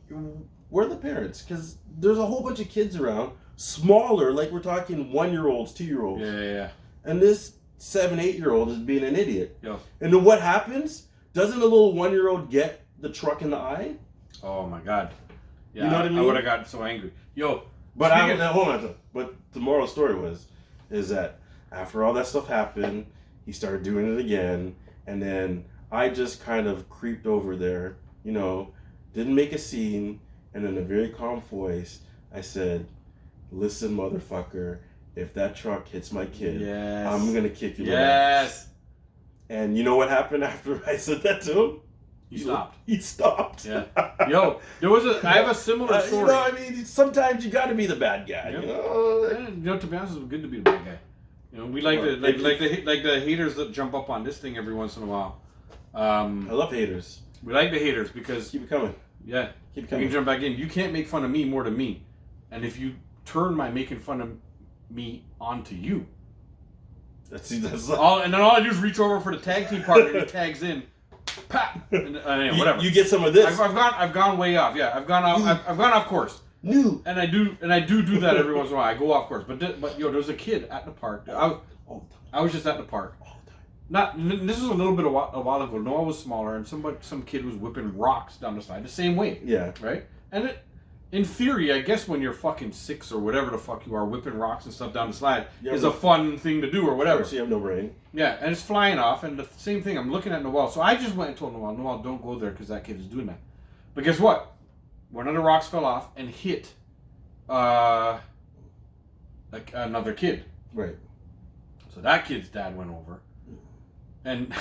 where are the parents? Because there's a whole bunch of kids around, smaller, like we're talking 1-year-olds, 2-year-olds, Yeah. and this 7, 8-year-old is being an idiot. Yeah. And then what happens? Doesn't a little 1-year-old get the truck in the eye? Oh my god. Yeah, You know what I mean? I would have gotten so angry. Yo, But speaking- hold on. But the moral story is that after all that stuff happened, he started doing it again, and then I just kind of creeped over there, didn't make a scene, and in a very calm voice, I said, "Listen, motherfucker, if that truck hits my kid, Yes. I'm gonna kick you." Yes. And you know what happened after I said that to him? You stopped. He stopped. Yeah. Yo, I have a similar story. I mean, sometimes you got to be the bad guy. Yep. You To be honest, it's good to be the bad guy. We like the haters that jump up on this thing every once in a while. I love haters. We like the haters because Keep it coming. yeah, Keep it you coming. can jump back in. You can't make fun of me more than me, and if you turn my making fun of me onto you, That's and then all I do is reach over for the tag team partner and he tags in, pat, and, whatever. You get some of this. I've gone way off. Yeah, I've gone off course. New. And I do that every once in a while. I go off course, but there was a kid at the park. I was just at the park. This was a little bit a while ago. Noah was smaller, and some kid was whipping rocks down the side the same way. Yeah. Right. And in theory, I guess when you're fucking 6 or whatever the fuck you are, whipping rocks and stuff down the slide is a fun thing to do or whatever. So you have no brain. Yeah, and it's flying off, and the same thing. I'm looking at Noel, so I just went and told Noel, don't go there because that kid is doing that. But guess what? One of the rocks fell off and hit like another kid. Right. So that kid's dad went over and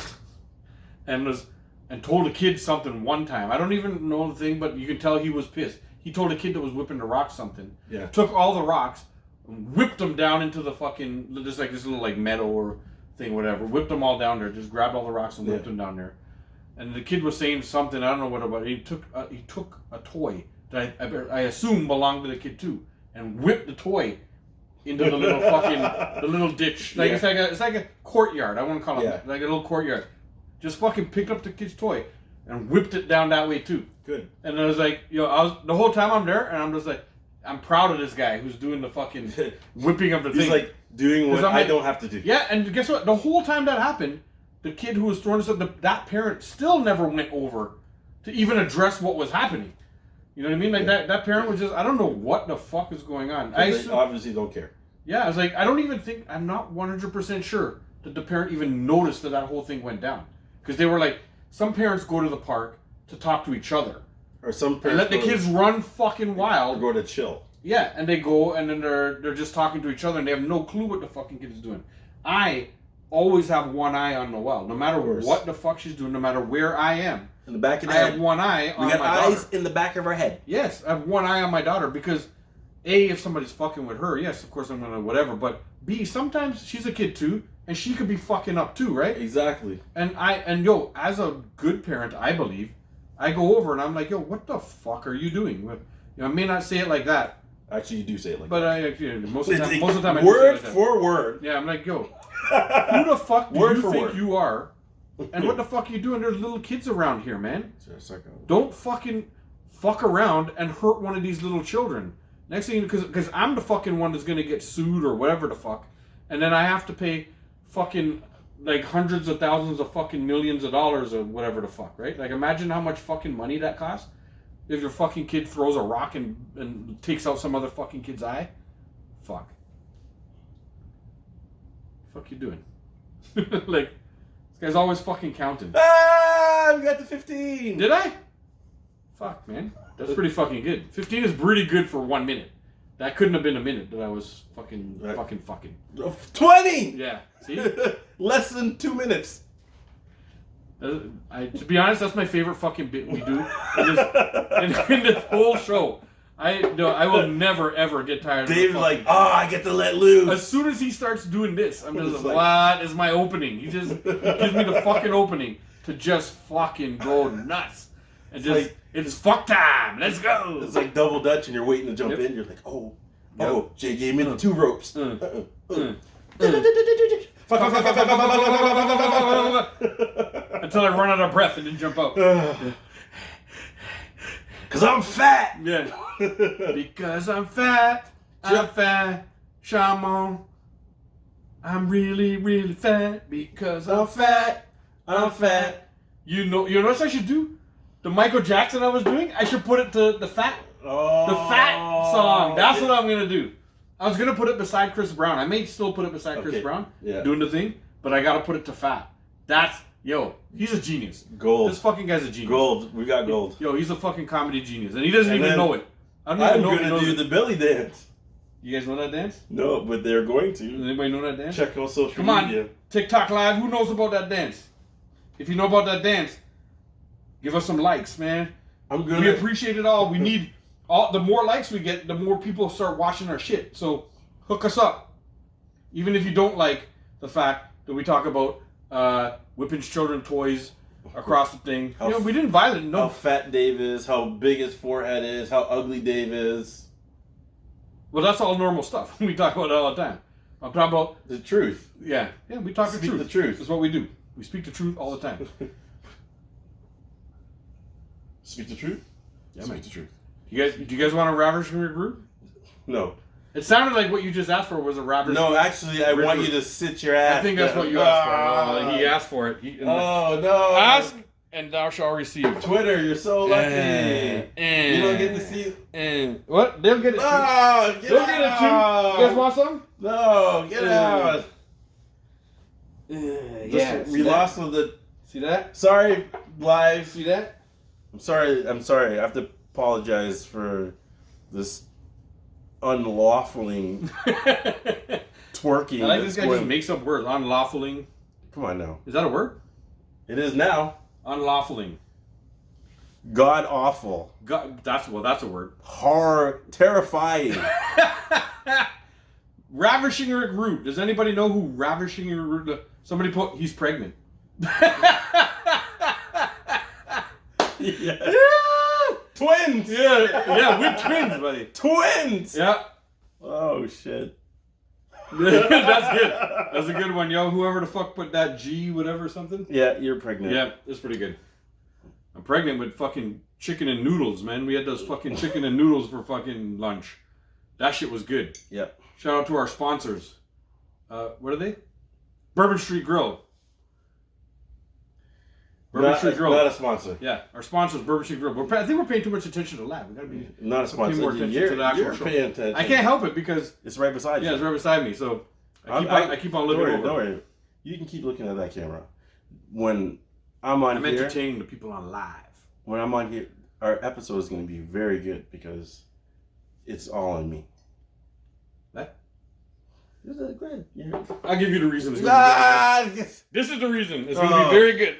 told the kid something one time. I don't even know the thing, but you can tell he was pissed. He told a kid that was whipping the rock something. Yeah. Took all the rocks, whipped them down into the fucking just like this little like meadow or thing, whatever. Whipped them all down there. Just grabbed all the rocks and whipped them down there. And the kid was saying something, I don't know what about it. He took a toy that I assume belonged to the kid too, and whipped the toy into the little the little ditch. Like it's like a courtyard. I want to call it that. Like a little courtyard. Just fucking picked up the kid's toy and whipped it down that way too. Good. And I was like, the whole time I'm there, and I'm just like, I'm proud of this guy who's doing the fucking whipping of the thing. He's like doing what I don't have to do. Yeah, and guess what? The whole time that happened, the kid who was throwing stuff, that parent still never went over to even address what was happening. You know what I mean? Like that parent was just, I don't know what the fuck is going on. They obviously don't care. Yeah, I was like, I'm not 100% sure that the parent even noticed that whole thing went down. Because they were like, some parents go to the park to talk to each other. Or some parents and let the kids run fucking wild. Or go to chill. Yeah, and they go and then they're just talking to each other and they have no clue what the fucking kid is doing. I always have one eye on Noelle. No matter what the fuck she's doing, no matter where I am. In the back of the I head. have one eye on my daughter. We got eyes in the back of our head. Yes, I have one eye on my daughter because A, if somebody's fucking with her, yes, of course I'm gonna whatever, but B, sometimes she's a kid too, and she could be fucking up too, right? Exactly. And as a good parent, I believe, I go over and I'm like, yo, what the fuck are you doing? I may not say it like that. Actually, you do say it like that. But most of the time I word do say it like that. for word. Yeah, I'm like, yo, who the fuck do you think you are? And what the fuck are you doing? There's little kids around here, man. Don't fucking fuck around and hurt one of these little children. Next thing, because I'm the fucking one that's gonna get sued or whatever the fuck, and then I have to pay fucking like hundreds of thousands of fucking millions of dollars or whatever the fuck, right? Like imagine how much fucking money that costs if your fucking kid throws a rock and takes out some other fucking kid's eye. Fuck you doing? Like this guy's always fucking counting. Ah, we got to 15. Did I? Fuck, man. That's pretty fucking good. 15 is pretty good for 1 minute. That couldn't have been a minute that I was fucking. 20. Yeah. See? Less than 2 minutes. To be honest, that's my favorite fucking bit we do in this whole show. I will never ever get tired. Dave's like, I get to let loose. As soon as he starts doing this, I'm just like, what is my opening? He just gives me the fucking opening to just fucking go nuts. And just, like, it's fuck time. Let's go. It's like double dutch and you're waiting to jump in. You're like, Jay gave me the 2 ropes. Until I run out of breath and then jump out. Cause I'm fat. Yeah. Because I'm fat. I'm fat. Shamon. I'm really, really fat because I'm fat. I'm fat. You know what I should do? The Michael Jackson I was doing, I should put it to the fat. The fat song. That's what I'm gonna do. I was gonna put it beside Chris Brown. I may still put it beside Chris Brown, doing the thing, but I gotta put it to fat. He's a genius. Gold. This fucking guy's a genius. Gold. We got gold. Yo, he's a fucking comedy genius, and he doesn't even know it. I don't even know. I'm gonna do the belly dance. You guys know that dance? No, but they're going to. Does anybody know that dance? Check on social Come media. on, TikTok Live. Who knows about that dance? If you know about that dance, give us some likes, man. We appreciate it all. We need all. The more likes we get, the more people start watching our shit. So hook us up. Even if you don't like the fact that we talk about whipping children toys across the thing. We didn't violate. No. How fat Dave is, how big his forehead is, how ugly Dave is. Well, that's all normal stuff. We talk about it all the time. I'm talking about the truth. Yeah, we talk the truth. The truth. That's what we do. We speak the truth all the time. Speak the truth? Yeah, Speak the truth. Do you guys want a ravishing group? No. It sounded like what you just asked for was a ravishing. No, actually, I want you to sit your ass. I think that's what you asked for. He asked for it. No. Ask and thou shalt receive. Twitter, you're so lucky. You don't get to see it. What? They'll get it too. No, They'll get it too. You guys want some? No, get out. We lost with the. See that? Sorry, live. See that? I'm sorry. I have to apologize for this unlawfuling twerking. I like this guy just makes up words. Unlawfuling. Come on now. Is that a word? It is now. Unlawfuling. God awful. That's a word. Horror. Terrifying. Ravishing Root. Does anybody know who Ravishing Root? Somebody put. He's pregnant. Yeah. Twins. Yeah, we're twins, buddy. Twins. Yeah. Oh shit. That's good. That's a good one, yo. Whoever the fuck put that G, whatever, something. Yeah, you're pregnant. Yeah, that's pretty good. I'm pregnant with fucking chicken and noodles, man. We had those fucking chicken and noodles for fucking lunch. That shit was good. Yep. Shout out to our sponsors. What are they? Bourbon Street Grill. Bourbon Street Grill. Not a sponsor. Yeah, our sponsors, Bourbon Street Grill. I think we're paying too much attention to the lab. We gotta be not a sponsor. Pay more attention to the actual show. Paying attention. I can't help it because it's right beside you. Yeah, it's right beside me. So I keep on looking over. Don't worry. You can keep looking at that camera. When I'm on here, entertaining the people on live. When I'm on here, our episode is going to be very good because it's all on me. What? Go ahead. Yeah. I'll give you the reason. It's gonna be very good. This is the reason. It's going to be very good.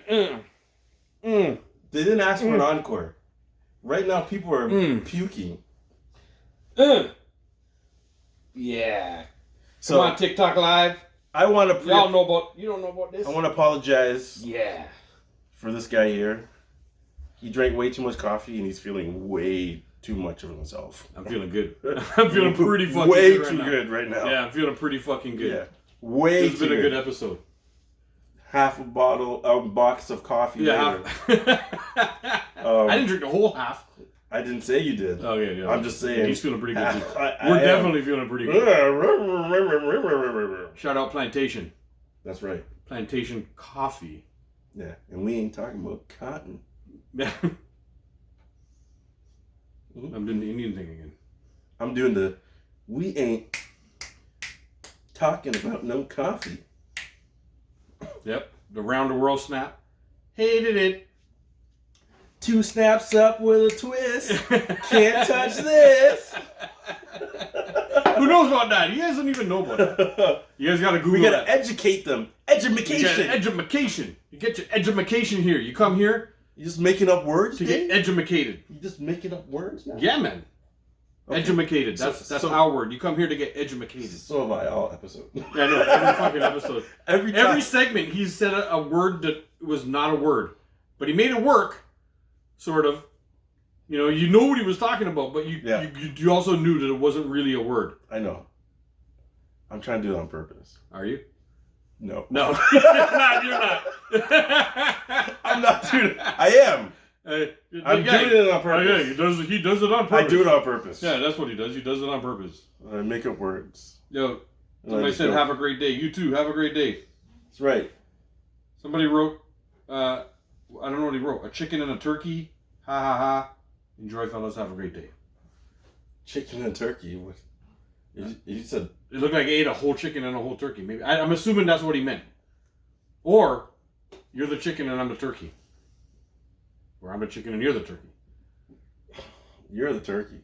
They didn't ask for an encore. Right now, people are puking. Yeah. So come on, TikTok Live. I want to. Y'all know about. You don't know about this. I want to apologize. Yeah. For this guy here, he drank way too much coffee and he's feeling way too much of himself. I'm feeling good. I'm feeling pretty fucking way good. Way too good right now. Yeah, I'm feeling pretty fucking good. Yeah. Way It's been a good episode. Half a box of coffee later. I didn't drink the whole half. I didn't say you did. Oh, yeah. I'm just saying. He's feeling pretty good, too. We're definitely feeling pretty good. Shout out Plantation. That's right. Plantation coffee. Yeah, and we ain't talking about cotton. I'm doing the Indian thing again. I'm doing the, we ain't talking about no coffee. Yep, the round the world snap. Hated it. 2 snaps up with a twist. Can't touch this. Who knows about that? He doesn't even know about that. You guys gotta Google We gotta that. educate them. Edumacation. Edumacation. You get your edumacation here. You come here You just making up words? to get edumacated. You just making up words now? Yeah, man. Okay. Edumacated. That's our word. You come here to get edumacated. So have I all episode. Yeah, I know. Every fucking episode. Every Every segment, he said a word that was not a word, but he made it work. Sort of. You know what he was talking about, but you also knew that it wasn't really a word. I know. I'm trying to do it on purpose. Are you? No. No. You're not. I'm not doing it. I am. I'm doing it on purpose. Yeah, he does it on purpose. I do it on purpose. Yeah, that's what he does. He does it on purpose. I make up words. Yo, somebody said, have a great day. You too, have a great day. That's right. Somebody wrote, I don't know what he wrote. A chicken and a turkey. Ha ha ha. Enjoy, fellas. Have a great day. Chicken and turkey. What? You said... It looked like he ate a whole chicken and a whole turkey. Maybe I'm assuming that's what he meant. Or, you're the chicken and I'm the turkey. Or I'm the chicken and you're the turkey. You're the turkey.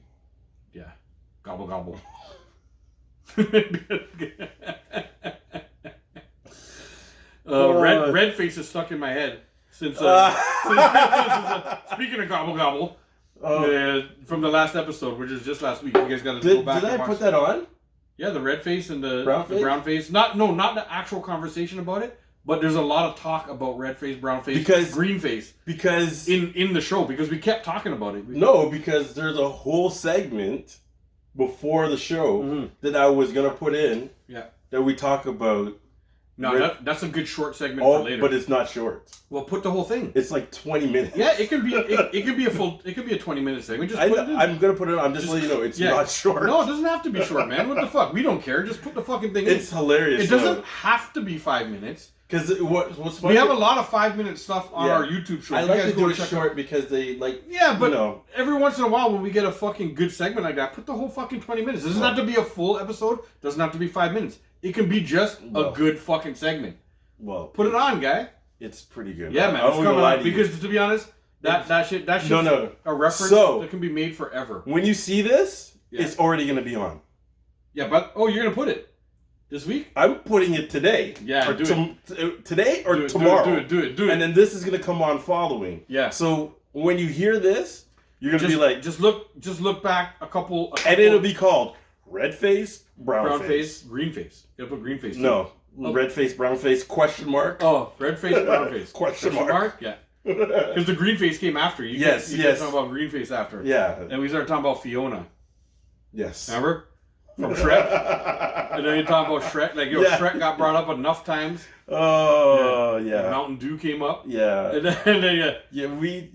Yeah. Gobble, gobble. Red face is stuck in my head since speaking of gobble gobble from the last episode, which is just last week. You guys got to go back. Did and I watch put that on? Yeah, the red face and the brown face. Not the actual conversation about it, but there's a lot of talk about red face, brown face, green face because in the show because we kept talking about it. No, because there's a whole segment before the show that I was gonna put in. Yeah. That we talk about. No, that's a good short segment for later. But it's not short. Well, put the whole thing. It's like 20 minutes. Yeah, it can be. It can be a 20-minute segment. Just put it in. I'm gonna put it on. I'm just letting you know it's not short. No, it doesn't have to be short, man. What the fuck? We don't care. Just put the fucking thing in. It's hilarious. It doesn't have to be 5 minutes. Because what's funny? We have a lot of 5-minute stuff on our YouTube show. I like to do it short because they like. Yeah, but every once in a while when we get a fucking good segment like that, put the whole fucking 20 minutes. It doesn't have to be a full episode. It doesn't have to be 5 minutes. It can be just a good fucking segment. Well, put it on, guy. It's pretty good. Yeah, man. It's coming on because to be honest, that shit a reference that can be made forever. When you see this, it's already gonna be on. Yeah, but you're gonna put it this week? I'm putting it today. Yeah, or today or tomorrow. Do it. And then this is gonna come on following. Yeah. So when you hear this, you're gonna be like, just look back a couple, and it'll be called red face, brown face, green face. You gotta put green face. No. Red face, brown face, question mark. Oh, red face, brown face. question mark. Yeah. Because the green face came after. You yes. talking about green face after. Yeah. And we started talking about Fiona. Yes. Remember? From Shrek. And then you talking about Shrek. Like, Shrek got brought up enough times. Oh, yeah. Mountain Dew came up. Yeah. And then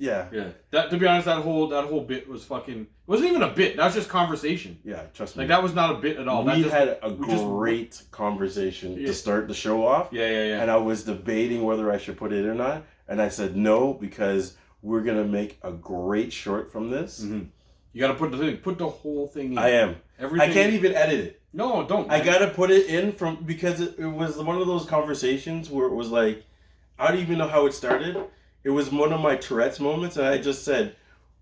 Yeah. That, to be honest, that whole bit was fucking... It wasn't even a bit. That was just conversation. Yeah, trust me. Like, that was not a bit at all. We had a great conversation to start the show off. Yeah. And I was debating whether I should put it in or not. And I said no, because we're going to make a great short from this. Mm-hmm. You got to put the whole thing in. I am. Everything. I can't even edit it. No, don't. Man. I got to put it in because it was one of those conversations where it was like, I don't even know how it started. It was one of my Tourette's moments, and I just said,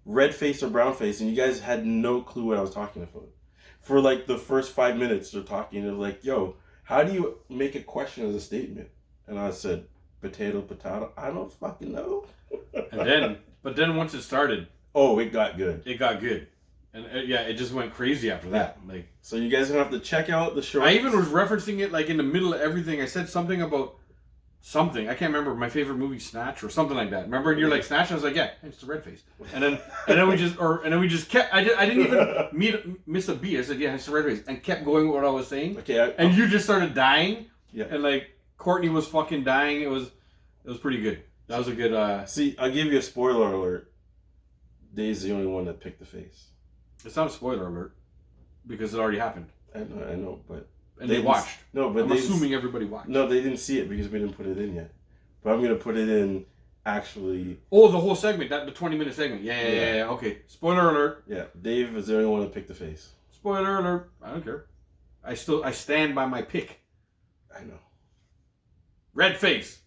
red face or brown face, and you guys had no clue what I was talking about. For like the first 5 minutes, they're talking, they're like, yo, how do you make a question as a statement? And I said, potato. I don't fucking know. But then once it started, it got good. It got good, and it just went crazy after that. Like, so you guys are gonna have to check out the show. I even was referencing it like in the middle of everything. I said something about something. I can't remember, my favorite movie, Snatch, or something like that. Remember? And you're like, Snatch, and I was like, yeah, it's the red face. And then we just kept. I didn't even miss a beat. I said, yeah, it's the red face, and kept going with what I was saying. Okay. And you just started dying. Yeah. And like Courtney was fucking dying. It was pretty good. That was a good. See, I'll give you a spoiler alert. Dave's the only one that picked the face. It's not a spoiler alert because it already happened. I know, but And they watched. No, but I'm assuming everybody watched. No, they didn't see it because we didn't put it in yet. But I'm gonna put it in actually. Oh, the whole segment, the 20-minute segment. Yeah. Okay. Spoiler alert. Yeah, Dave is the only one to pick the face. Spoiler alert. I don't care. I stand by my pick. I know. Red face.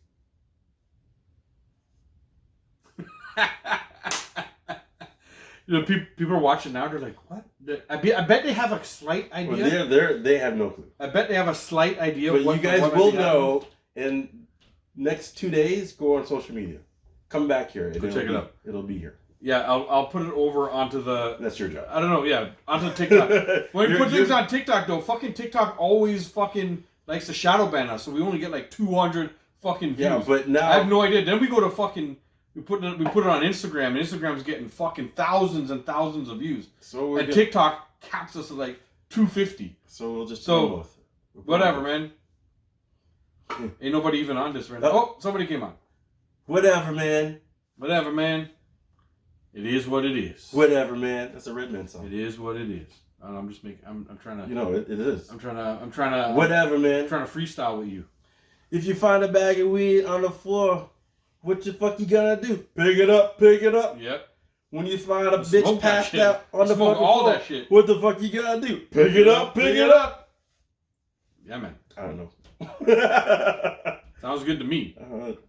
People are watching now. They're like, "What?" I bet they have a slight idea. Well, they have no clue. I bet they have a slight idea. But you guys will know in next 2 days. Go on social media. Come back here. Check it out. It'll be here. Yeah, I'll put it over onto the. That's your job. I don't know. Yeah, onto TikTok. When we put things on TikTok, though, fucking TikTok always fucking likes to shadow ban us, so we only get like 200 fucking views. Yeah, but now I have no idea. Then we go to fucking. We put it on Instagram, and Instagram's getting fucking thousands and thousands of views. And TikTok caps us at like 250. So we'll just do both. Whatever, man. Ain't nobody even on this right now. Oh, somebody came on. Whatever, man. Whatever, man. It is what it is. Whatever, man. That's a Redman song. It is what it is. I'm just making. I'm trying to. You know, it is. I'm trying to. Whatever, man. I'm trying to freestyle with you. If you find a bag of weed on the floor, what the fuck you gonna do? Pick it up, pick it up. Yep. When you find a bitch passed out on the fucking all floor, that shit. What the fuck you gonna do? Pick it up, pick it up. Yeah, man. I don't know. Sounds good to me.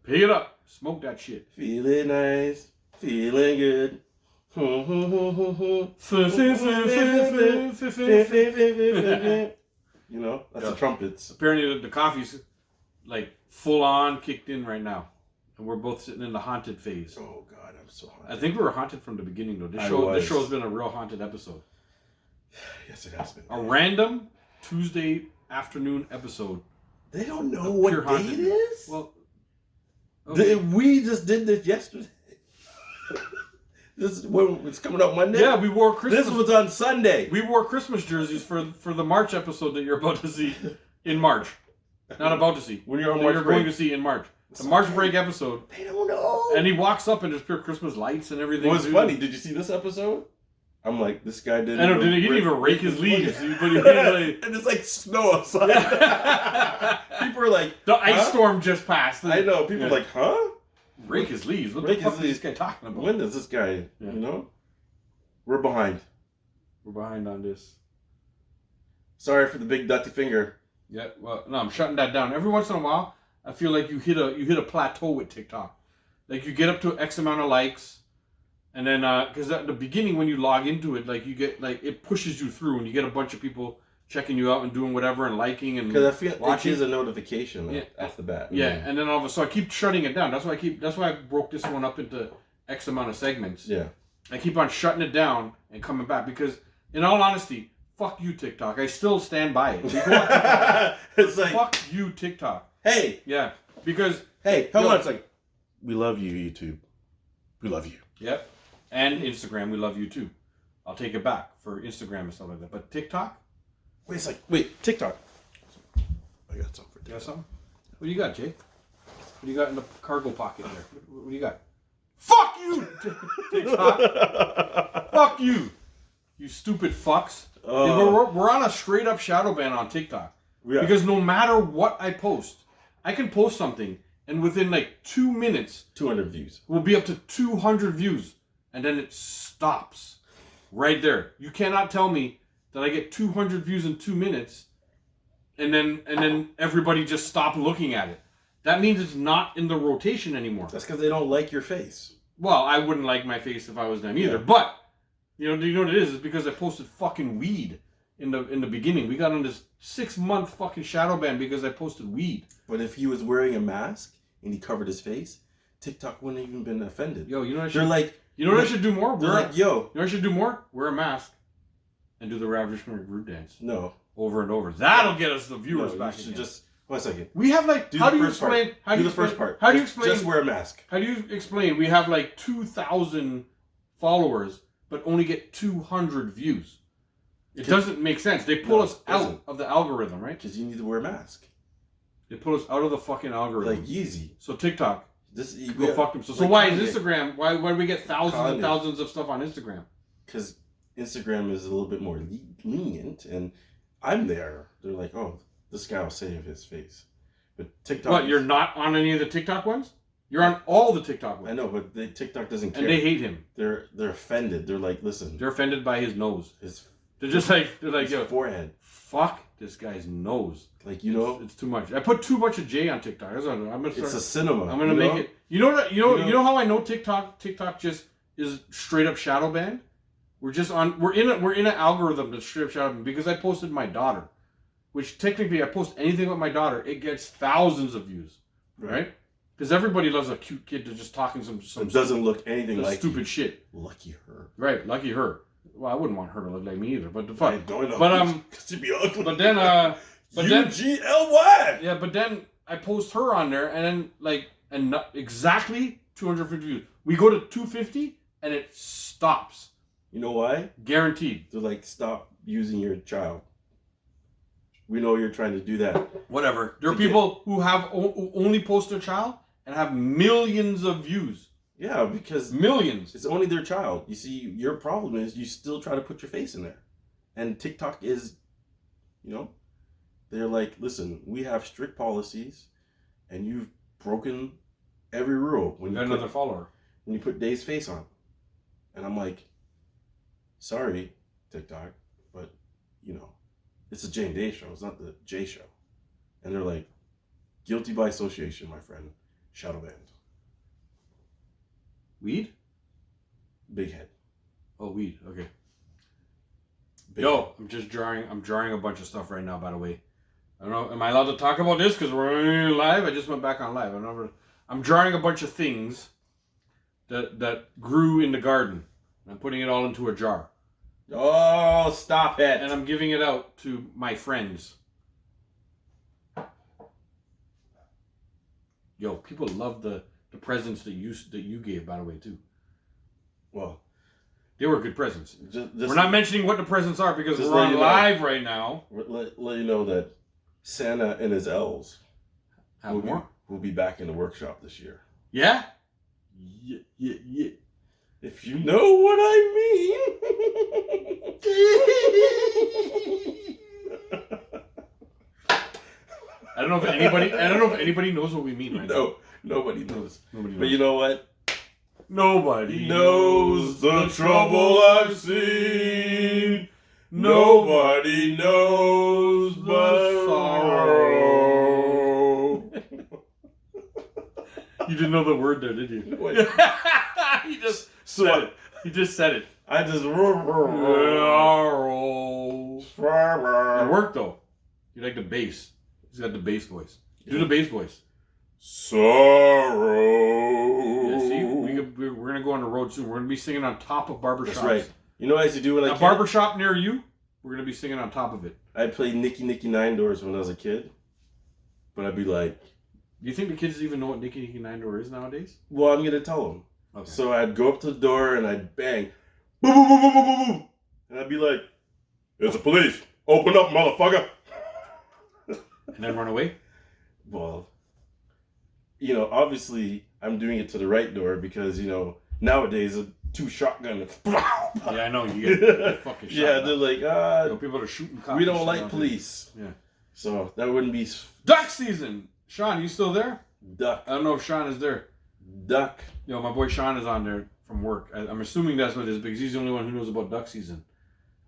Pick it up. Smoke that shit. Feeling nice, feeling good. You know, that's the trumpets. Apparently the coffee's like full on kicked in right now. And we're both sitting in the haunted phase. Oh God, I'm so haunted. I think we were haunted from the beginning though. This show's been a real haunted episode. Yes, it has been. A random Tuesday afternoon episode. They don't know what day it is? Well, okay. We just did this yesterday. This is when it's coming up Monday. Yeah, we wore Christmas. This was on Sunday. We wore Christmas jerseys for the March episode that you're about to see in March. Not about to see. When you're on March break. Going to see in March. The March break episode. They don't know. And he walks up and there's pure Christmas lights and everything. It was funny. Did you see this episode? I'm like, this guy didn't. I know, he didn't even rake his leaves. But he like, and it's like snow outside. People are like, the ice storm just passed. I know. People are like, huh? Rake his leaves. What the fuck is this guy talking about? When does this guy, you know? We're behind. We're behind on this. Sorry for the big dirty finger. Yeah, well, no, I'm shutting that down. Every once in a while, I feel like you hit a plateau with TikTok. Like you get up to X amount of likes, and then because at the beginning when you log into it, like you get like it pushes you through, and you get a bunch of people checking you out and doing whatever and liking and because I feel it gives a notification off the bat. Yeah, and then all of a sudden I keep shutting it down. That's why I broke this one up into X amount of segments. Yeah, I keep on shutting it down and coming back because, in all honesty, fuck you TikTok. I still stand by it. It's like fuck you TikTok. Hey, yeah, because come on, it's like we love you YouTube, we love you. Yep, and Instagram, we love you too. I'll take it back for Instagram and stuff like that, but TikTok. Wait, TikTok. I got something for TikTok. You got something? What do you got, Jay? What do you got in the cargo pocket there? What do you got? Fuck you, TikTok. Fuck you, you stupid fucks. We're on a straight up shadow ban on TikTok. Yeah. Because no matter what I post, I can post something and within like 2 minutes, 200 views. We'll be up to 200 views, and then it stops right there. You cannot tell me that I get 200 views in 2 minutes, and then everybody just stop looking at it. That means it's not in the rotation anymore. That's because they don't like your face. Well, I wouldn't like my face if I was them either. Yeah. But do you know what it is? It's because I posted fucking weed in the beginning. We got on this 6-month fucking shadow ban because I posted weed. But if he was wearing a mask and he covered his face, TikTok wouldn't even been offended. Yo, you know what I should? They're like, you know what I should do more? They're like, yo, you know what I should do more? Wear a mask and do the Ravishing Root dance. No. Over and over. That'll get us the viewers back again. Just 1 second. We have like. How do you explain? How do you explain? The first part. How do you explain? Just wear a mask. How do you explain? We have like 2,000 followers, but only get 200 views. It doesn't make sense. They pull us out of the algorithm, right? Because you need to wear a mask. They pull us out of the fucking algorithm. Like Yeezy. So TikTok. Go fuck them. So why is Instagram? Why do we get thousands and thousands of stuff on Instagram? Because Instagram is a little bit more lenient, and I'm there. They're like, oh, this guy will save his face. But TikTok. What? You're not on any of the TikTok ones? You're on all the TikTok ones. I know, but TikTok doesn't care. And they hate him. They're offended. They're like, listen. They're offended by his nose. They're like, his yo, forehead. Fuck this guy's nose. Like, you know, it's too much. I put too much of Jay on TikTok. It's a cinema. I'm gonna make it. You know how I know TikTok just is straight up shadow banned. We're in an algorithm that's straight up shadow banned because I posted my daughter, which technically I post anything with my daughter, it gets thousands of views, right? Because everybody loves a cute kid that's just talking some it doesn't look anything like stupid shit. Lucky her. Right, lucky her. Well, I wouldn't want her to look like me either, but the fuck. I don't know. But she'd be ugly. But then UGLY. Yeah, but then I post her on there, and then exactly 250 views. We go to 250, and it stops. You know why? Guaranteed. They're like, stop using your child. We know you're trying to do that. Whatever. There are people who have only post their child and have millions of views. Yeah, because millions. It's only their child. You see, your problem is you still try to put your face in there. And TikTok is, they're like, listen, we have strict policies and you've broken every rule. When you got another follower. When you put Dave's face on. And I'm like, sorry, TikTok, but, it's a Jay and Dave show. It's not the Jay show. And they're like, guilty by association, my friend. Shadow banned. Weed? Big head. Oh, weed. Okay. Yo, I'm drawing a bunch of stuff right now, by the way. I don't know, am I allowed to talk about this? Because we're live? I just went back on live. I'm drawing a bunch of things that grew in the garden. I'm putting it all into a jar. Oh, stop it. And I'm giving it out to my friends. Yo, people love the presents that you gave, by the way, too. Well, they were good presents. Just we're not mentioning what the presents are because we're on live right now. Let you know that Santa and his elves will be back in the workshop this year. Yeah? Yeah. If you know what I mean. I don't know if anybody knows what we mean right now. No, nobody knows. Nobody knows. But you know what? Nobody knows the trouble I've seen. Nobody knows the sorrow. You didn't know the word there, did you? He just said it. He just said it. I just... It worked, though. You like the bass. He's got the bass voice. Do the bass voice. Sorrow. Yeah, see? We're going to go on the road soon. We're going to be singing on top of barbershops. That's right. You know what I used to do when I was a barbershop near you, we're going to be singing on top of it. I played Nicky Nine Doors when I was a kid. But I'd be like... Do you think the kids even know what Nicky Nine Door is nowadays? Well, I'm going to tell them. Okay. So I'd go up to the door and I'd bang. Boom, boom, boom, boom, boom, boom, boom. And I'd be like, it's the police. Open up, motherfucker. And then run away? Well, obviously I'm doing it to the right door because, nowadays a 2 shotgun. Yeah, I know. You get fucking shot. Yeah, they're like, people are shooting cops. We don't like police. Yeah. So that wouldn't be... Duck season! Sean, you still there? Duck. I don't know if Sean is there. Duck. My boy Sean is on there from work. I'm assuming that's what it is because he's the only one who knows about duck season.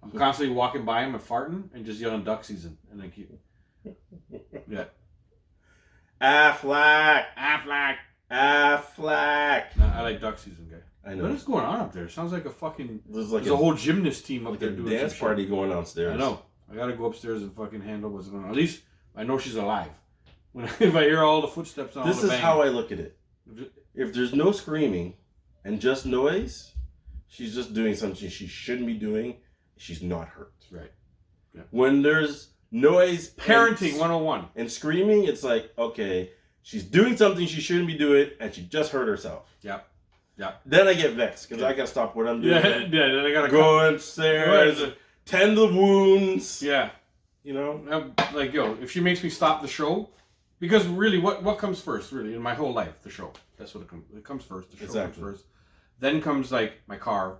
I'm constantly walking by him and farting and just yelling duck season. And then keep... Yeah. Affleck. No, I like duck season, guy. I know. What is going on up there? It sounds like a fucking... There's a whole gymnast team up there a doing dance party going downstairs. I know. I gotta go upstairs and fucking handle what's going on. At least I know she's alive. If I hear all the footsteps on this is how I look at it. If there's no screaming and just noise, she's just doing something she shouldn't be doing. She's not hurt. Right. Yeah. When there's noise, parenting 101, and screaming, it's like, okay, she's doing something she shouldn't be doing, and she just hurt herself. Yeah. Then I get vexed because I gotta stop what I'm doing. Yeah. Then I gotta go upstairs, tend the wounds. Yeah. Like, if she makes me stop the show, because really, what comes first? Really, in my whole life, the show. That's what it comes first. The show comes first. Then comes like my car,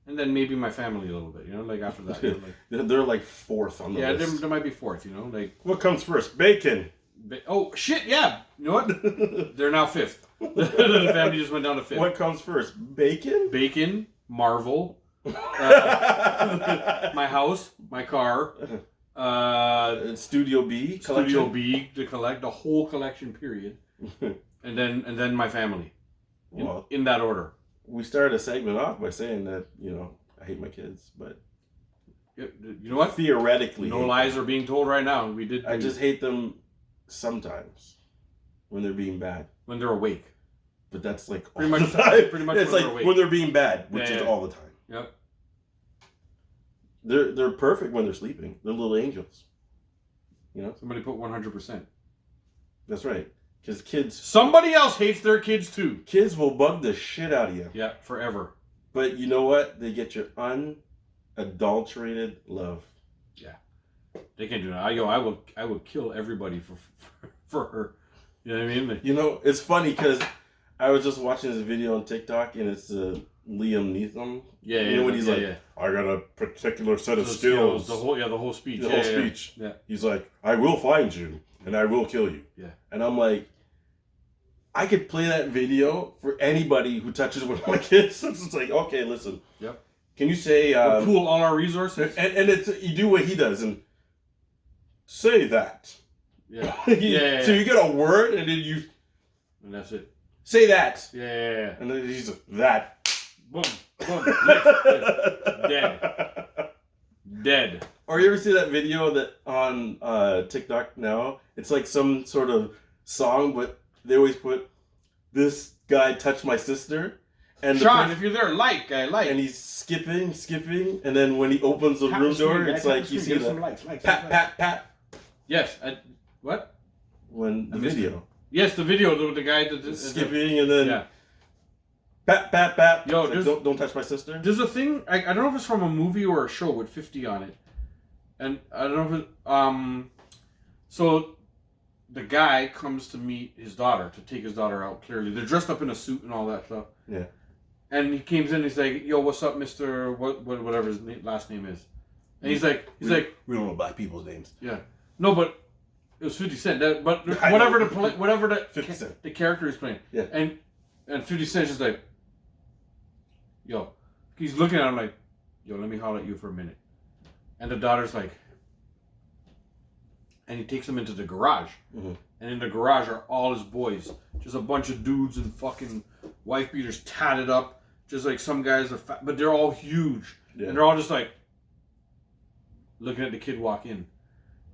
And then maybe my family a little bit, you know, like after that. You know, like, They're like fourth on the list. There might be fourth, you know, like. What comes first? Bacon. Oh shit! Yeah, you know what? They're now fifth. The family just went down to fifth. What comes first? Bacon. Bacon, Marvel, my house, my car, Studio B. Studio B to collect the whole collection period, and then my family. In that order. We started a segment off by saying that, you know, I hate my kids, but you know what? Theoretically, no lies are being told right now. We did. I just hate them sometimes when they're being bad. When they're awake. But that's like all pretty much the time. Pretty much. It's like when they're being bad, which is all the time. Yep. They're perfect when they're sleeping. They're little angels. You know. Somebody put 100%. That's right. Because kids... Somebody else hates their kids too. Kids will bug the shit out of you. Yeah, forever. But you know what? They get your unadulterated love. Yeah. They can't do that. I will kill everybody for her. You know what I mean? You know, it's funny because I was just watching this video on TikTok and it's Liam Neeson. Yeah, you know when he's like, I got a particular set of skills. The whole speech. The whole speech. Yeah. He's like, I will find you and I will kill you. Yeah. And I'm like, I could play that video for anybody who touches one of my kids. It's just like, okay, listen. Yep. Can you say... we'll pool all our resources. And it's you do what he does and say that. Yeah. So you get a word and then you... And that's it. Say that. Yeah. And then he's like, that. Boom. Boom. Dead. Or you ever see that video that on TikTok now? It's like some sort of song, but they always put, this guy touched my sister. And Sean, if you're there, like. And he's skipping, and then when he opens the room door, it's like you see the pat. Yes. What? When the video. Yes, the video with the guy skipping and then pat. Yo, like, don't touch my sister. There's a thing. I don't know if it's from a movie or a show with 50 on it, and I don't know if it. So the guy comes to meet his daughter to take his daughter out. Clearly, they're dressed up in a suit and all that stuff. Yeah. And he comes in. He's like, "Yo, what's up, Mister? Whatever his last name is." And he's like, we don't know black people's names. Yeah. No, but it was 50 Cent. But whatever the 50 Cent. The character is playing. Yeah. And 50 Cent's just like, yo, he's looking at him like, yo, let me holler at you for a minute. And the daughter's like, and he takes him into the garage. Mm-hmm. And in the garage are all his boys. Just a bunch of dudes and fucking wife beaters tatted up. Just like some guys are fat, but they're all huge. Yeah. And they're all just like, looking at the kid walk in.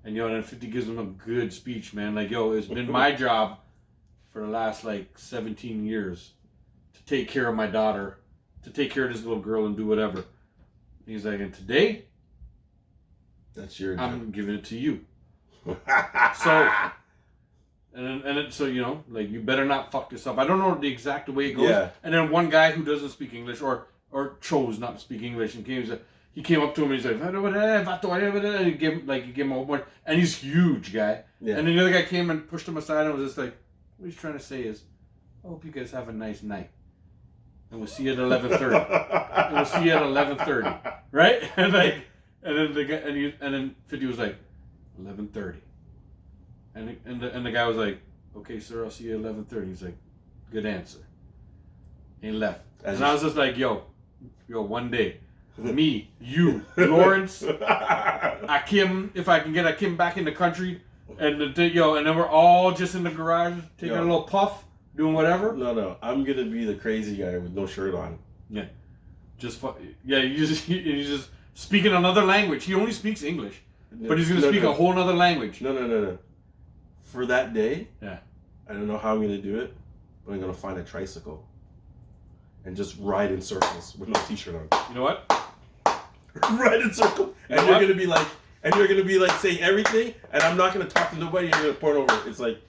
And, yo, and then 50 gives him a good speech, man. Like, yo, it's been my job for the last, 17 years to take care of my daughter, to take care of this little girl and do whatever. And he's like, and today, that's your I'm giving it to you. So, so, you know, you better not fuck this up. I don't know the exact way it goes. Yeah. And then one guy who doesn't speak English or chose not to speak English and he came up to him and he's like, and he gave him a whole bunch, and he's huge guy. Yeah. And then the other guy came and pushed him aside and was just like, what he's trying to say is, I hope you guys have a nice night. And we'll see you at 11:30. Right? And then the guy and then 50 was like, 11:30. And the guy was like, okay, sir, I'll see you at 11:30. He's like, good answer. And he left. And I was just like, yo, one day, me, you, Lawrence, Akim, if I can get Akim back in the country, and and then we're all just in the garage taking a little puff, doing whatever. No, I'm gonna be the crazy guy with no shirt on. Yeah, he's just speaking another language. He only speaks English, but he's gonna speak a whole other language. No. For that day, yeah, I don't know how I'm gonna do it, but I'm gonna find a tricycle and just ride in circles with no t-shirt on. You know what? Ride in circle, and you're gonna be like saying everything, and I'm not gonna talk to nobody. You're gonna point over. It's like,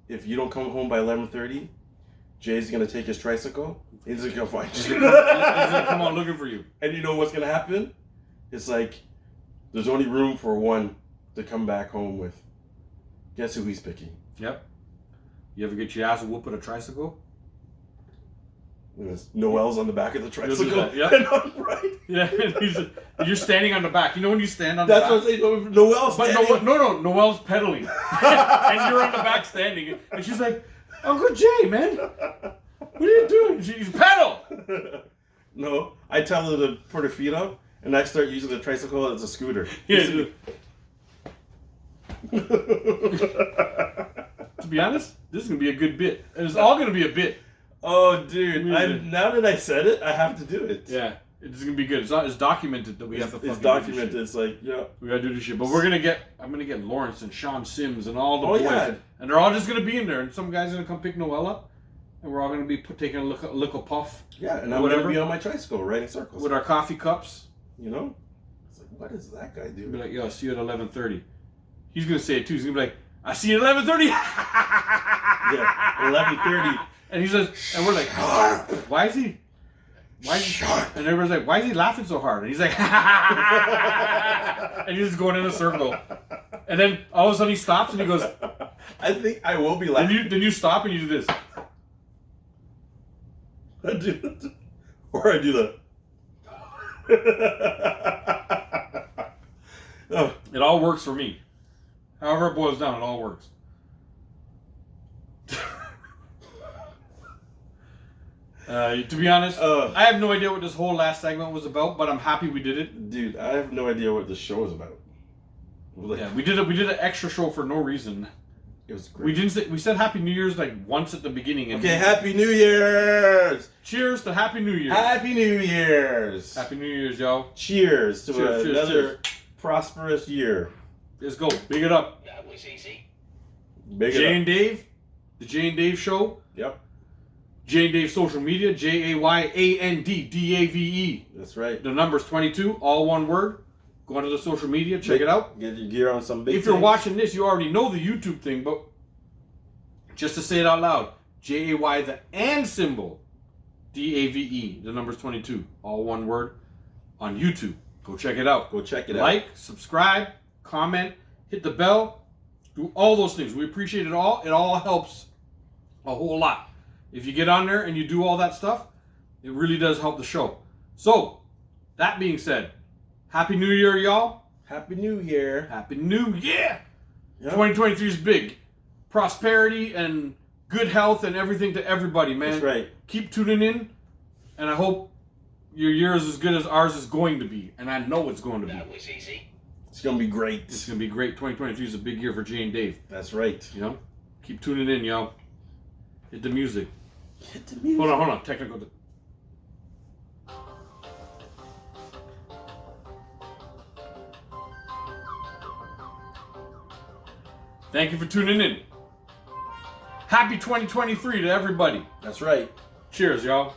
if you don't come home by 11:30, Jay's gonna take his tricycle. He's gonna come find you. He's gonna come on looking for you. And you know what's gonna happen? It's like, there's only room for one to come back home with. Guess who he's picking? Yep. You ever get your ass whooped with a tricycle? And it's Noel's on the back of the tricycle. Yeah. And I'm right. Yeah, and you're standing on the back. You know when you stand on That's the back? what I'm saying. Noel's But standing. no, Noel's pedaling. And you're on the back standing. And she's like, Uncle Jay, man, what are you doing? She's pedal. No, I tell her to put her feet up, and I start using the tricycle as a scooter. Yeah. To be honest, this is going to be a good bit. And it's all going to be a bit. Oh, dude. Now that I said it, I have to do it. Yeah. It's going to be good. It's documented that we have to fucking It's documented. It's like, yeah. We got to do this shit. But I'm going to get Lawrence and Sean Sims and all the boys. Yeah. And they're all just going to be in there. And some guy's going to come pick Noel up. And we're all going to be taking a little puff. Yeah, and I'm going to be on my tricycle riding circles. With our coffee cups. You know? It's like, what is that guy doing? Be like, yo, I'll see you at 11:30. He's going to say it too. He's going to be like, I see you at 11:30. Yeah, 11:30. And he says, and we're like, why is he? And everybody's like, why is he laughing so hard? And he's like, and he's just going in a circle. And then all of a sudden he stops and he goes, I think I will be laughing. Then you stop and you do this. I do that. Or I do that. Oh. It all works for me. However it boils down, it all works. To be honest, I have no idea what this whole last segment was about, but I'm happy we did it. Dude, I have no idea what this show is about. Like, Yeah, we did an extra show for no reason. it was great. We said Happy New Year's like once at the beginning. And Okay, Happy New Year's! cheers to Happy New Year's. Happy New Year's! Happy New Year's, y'all. Cheers to Cheers, another prosperous year. Let's go. Big it up. That was easy. Big Jay it and up. Dave, the Jay and Dave Show. Yep, Jay and Dave social media, JAYANDDAVE. that's right. The number's 22, all one word. Go onto the social media, check it out. Get your gear on some big If you're things. watching this, you already know the YouTube thing, but just to say it out loud, JAY the and symbol, DAVE, the number's 22, all one word, on YouTube. Go check it out. Go check it out. Like, subscribe, comment, hit the bell, do all those things. We appreciate it all. It all helps a whole lot. If you get on there and you do all that stuff, it really does help the show. So, that being said, Happy New Year, y'all. Happy New Year. Happy New Year. Yep. 2023 is big. Prosperity and good health and everything to everybody, man. That's right. Keep tuning in, and I hope your year is as good as ours is going to be, and I know it's going to be. That was easy. It's gonna be great. It's going to be great. 2023 is a big year for Jay and Dave. That's right. You know? Keep tuning in, y'all. Hit the music. Hit the music. Hold on. Technical. Thank you for tuning in. Happy 2023 to everybody. That's right. Cheers, y'all.